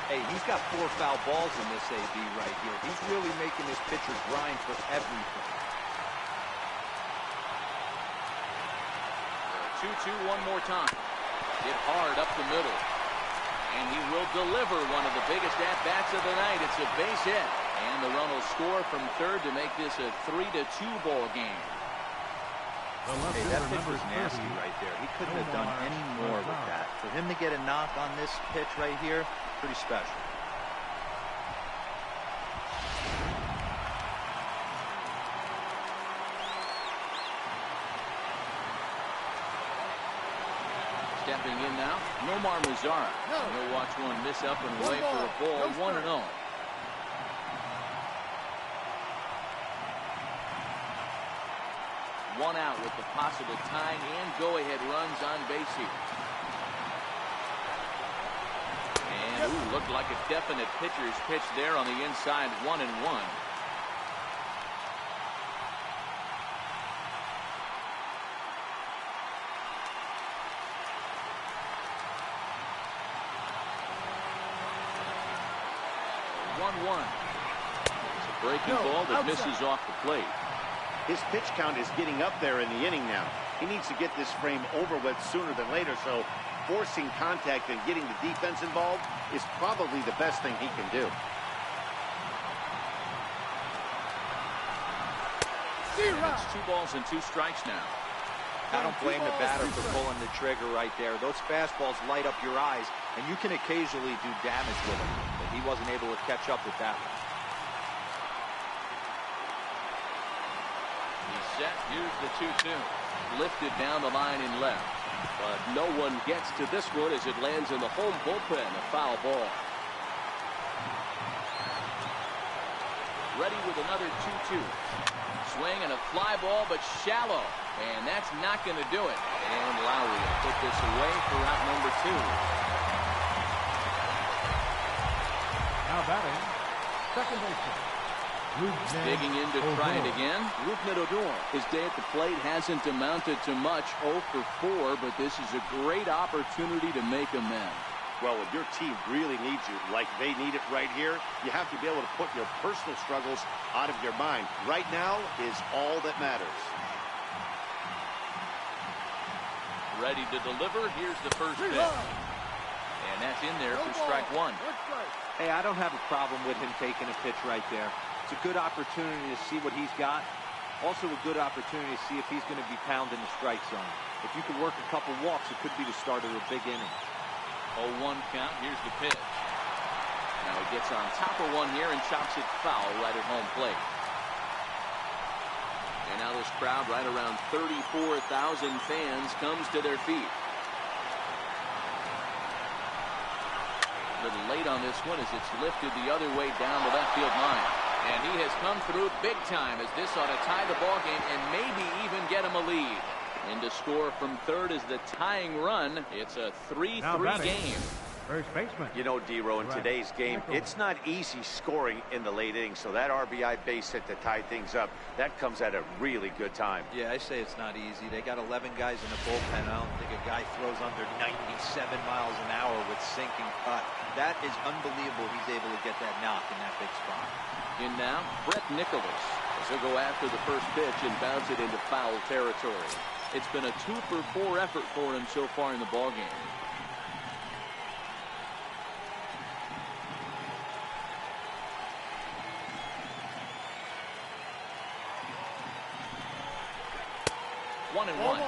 Hey, he's got 4 foul balls in this AB right here. He's really making this pitcher grind for everything. 2-2 one more time. Hit hard up the middle. And he will deliver one of the biggest at-bats of the night. It's a base hit. And the run will score from third to make this a 3-2 ball game. Hey, that pitch was nasty right there. He couldn't have done any more with that. For him to get a knock on this pitch right here, pretty special. Stepping in now, Nomar Mazara. He'll watch one miss up and away for a ball, 1-0. One out with the possible tying and go-ahead runs on base here. And looked like a definite pitcher's pitch there on the inside, 1-1. It's a breaking ball that misses off the plate. His pitch count is getting up there in the inning now. He needs to get this frame over with sooner than later, so forcing contact and getting the defense involved is probably the best thing he can do. It's 2 balls and 2 strikes now. I don't blame the batter for pulling the trigger right there. Those fastballs light up your eyes, and you can occasionally do damage with them. But he wasn't able to catch up with that one. He's set. Here's the 2-2. Lifted down the line in left. But no one gets to this one as it lands in the home bullpen. A foul ball. Ready with another 2-2. Swing and a fly ball, but shallow. And that's not going to do it. And Lowry will put this away for out number 2. Now batting, second baseman. Digging in to try it again. Rougned Odor. His day at the plate hasn't amounted to much. 0 for 4, but this is a great opportunity to make amends. Well, when your team really needs you, like they need it right here, you have to be able to put your personal struggles out of your mind. Right now is all that matters. Ready to deliver. Here's the first pitch. And that's in there for strike 1. Hey, I don't have a problem with him taking a pitch right there. It's a good opportunity to see what he's got. Also a good opportunity to see if he's going to be pounding the strike zone. If you can work a couple walks, it could be the start of a big inning. 0-1 count. Here's the pitch. Now he gets on top of one here and chops it foul right at home plate. And now this crowd, right around 34,000 fans, comes to their feet. A little late on this one as it's lifted the other way down the left field line. And he has come through big time as this ought to tie the ball game and maybe even get him a lead. And to score from third is the tying run. It's a 3-3 game. First baseman. You know, D-Row, in today's game, it's not easy scoring in the late innings, so that RBI base hit to tie things up, that comes at a really good time. Yeah, I say it's not easy. They got 11 guys in the bullpen. I don't think a guy throws under 97 miles an hour with sinking cut. That is unbelievable he's able to get that knock in that big spot. In now, Brett Nicholas, as he'll go after the first pitch and bounce it into foul territory. It's been a 2 for 4 effort for him so far in the ballgame. One and one.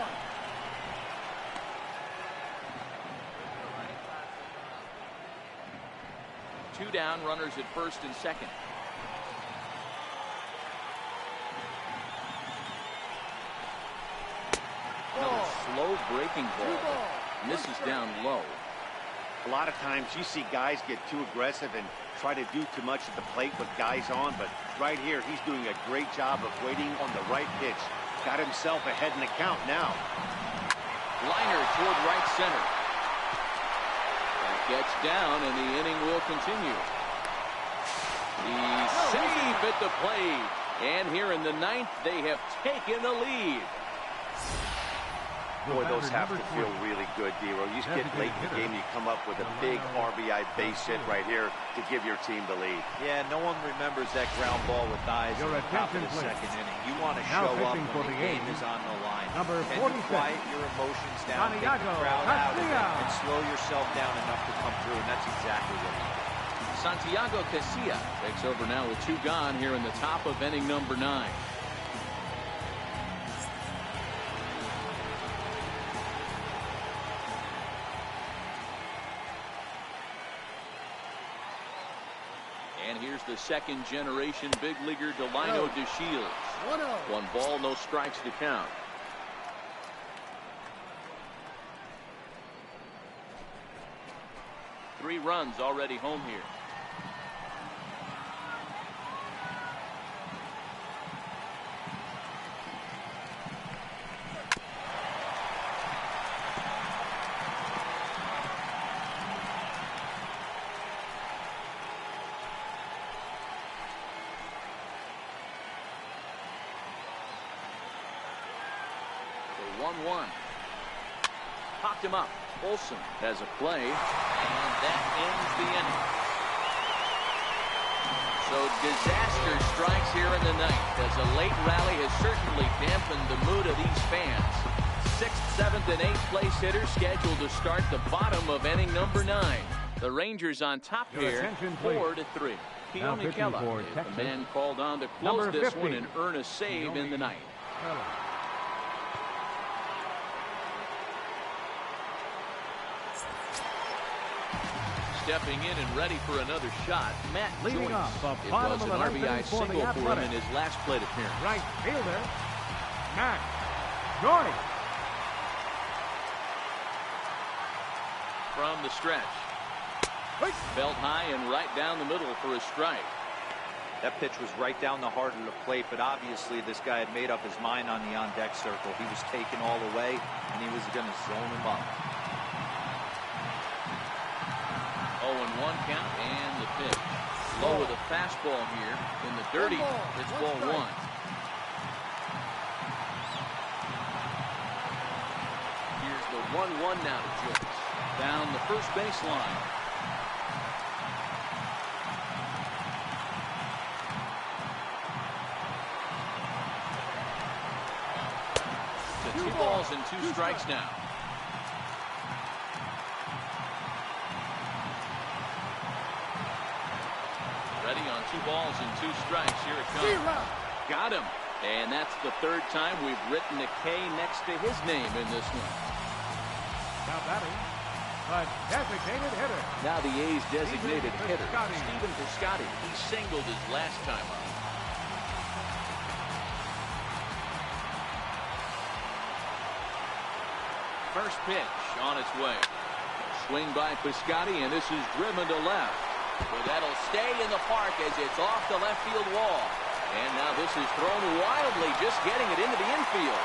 Two down, runners at first and second. Another slow breaking ball. Misses down low. A lot of times you see guys get too aggressive and try to do too much at the plate with guys on, but right here, he's doing a great job of waiting on the right pitch. Got himself ahead in the count now. Liner toward right center. That gets down, and the inning will continue. The save at the plate. And here in the ninth, they have taken the lead. Boy, those have to feel really good, Dero. You get late in the game, you come up with a big RBI base hit right here to give your team the lead. Yeah, no one remembers that ground ball with eyes in the top of the second inning. You want to show up when the game is on the line. Can you quiet your emotions down, get the crowd out, and slow yourself down enough to come through, and that's exactly what he did. Santiago Casilla takes over now with 2 gone here in the top of inning number 9. And here's the second generation big leaguer Delino DeShields. 1 ball, no strikes to count. Three runs already home here. The 1-1. Popped him up. Olsen has a play, and that ends the inning. So disaster strikes here in the ninth, as a late rally has certainly dampened the mood of these fans. 6th, 7th, and 8th place hitters scheduled to start the bottom of inning number 9. The Rangers on top here, 4-3. Keo Mikela is the man called on to close this one and earn a save in the ninth. Stepping in and ready for another shot, Matt Joyce. It was an RBI single for him in his last plate appearance. Right fielder, Matt Joyce. From the stretch. Belt high and right down the middle for a strike. That pitch was right down the heart of the plate, but obviously this guy had made up his mind on the on-deck circle. He was taken all the way, and he was going to zone him up. 0-1 count, and the pitch. Low with a fastball here in the dirty. It's ball 1. Here's the 1-1 now to Joyce. Down the first baseline. To 2 balls and 2 strikes now. Ready on 2 balls and 2 strikes. Here it comes. Got him. And that's the 3rd time we've written a K next to his name in this one. Now batting, a designated hitter. Now the A's designated hitter, Stephen Piscotty. He singled his last time up. First pitch on its way. Swing by Piscotty, and this is driven to left. But that'll stay in the park as it's off the left field wall. And now this is thrown wildly, just getting it into the infield.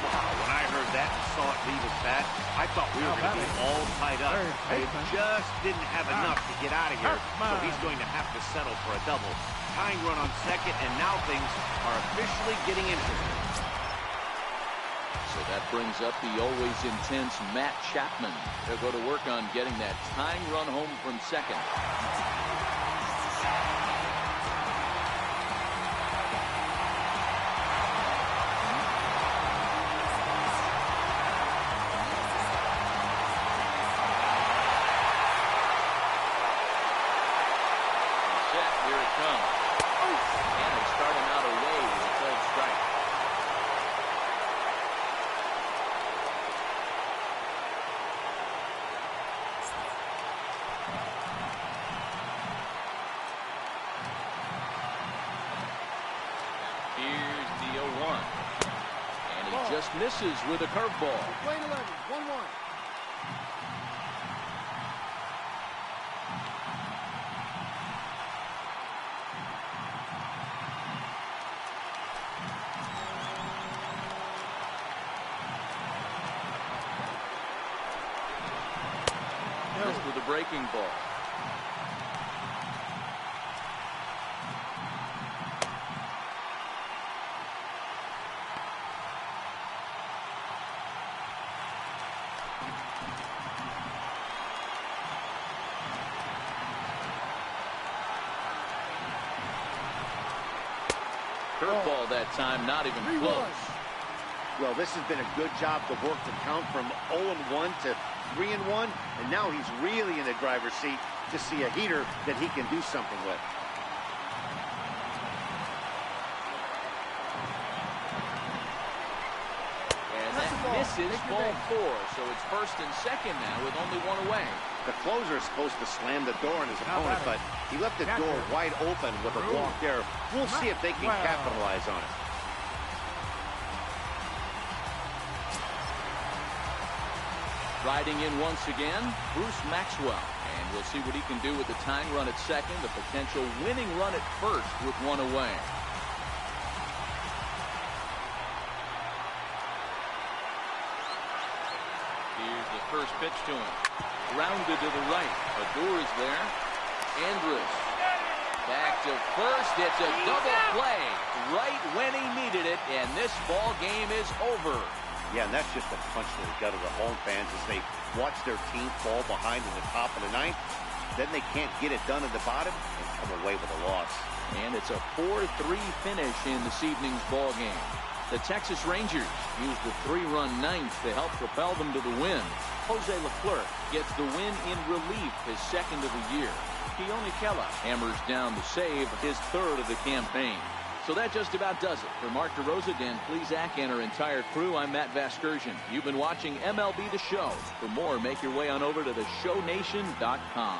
Wow, when I heard that and saw it leave his bat, I thought we were going to be all tied up. They just didn't have enough to get out of here, so he's going to have to settle for a double. Tying run on second, and now things are officially getting interesting. So that brings up the always intense Matt Chapman. They'll go to work on getting that tying run home from second. Set, here it comes. And they start him out away with a called strike. Here's the 0-1. And he just misses with a curveball. Plate 11, 1-1. breaking ball. Curveball that time, not even close. Well, this has been a good job to work the count from 0-1 to 3-1, and now he's really in the driver's seat to see a heater that he can do something with. And that misses ball 4, so it's first and second now with only one away. The closer is supposed to slam the door on his opponent, but he left the door wide open with a walk there. We'll see if they can capitalize on it. Riding in once again, Bruce Maxwell. And we'll see what he can do with the tying run at second, the potential winning run at first with one away. Here's the first pitch to him. Rounded to the right. Odor is there. Andrus. Back to first. It's a double play right when he needed it, and this ball game is over. Yeah, and that's just a punch to the gut of the home fans as they watch their team fall behind in the top of the ninth. Then they can't get it done in the bottom and come away with a loss. And it's a 4-3 finish in this evening's ball game. The Texas Rangers used the 3-run ninth to help propel them to the win. Jose Leclerc gets the win in relief, his second of the year. Keone Kela hammers down the save, his third of the campaign. So that just about does it. For Mark DeRosa, Dan Plesac, and our entire crew, I'm Matt Vasgersian. You've been watching MLB The Show. For more, make your way on over to theshownation.com.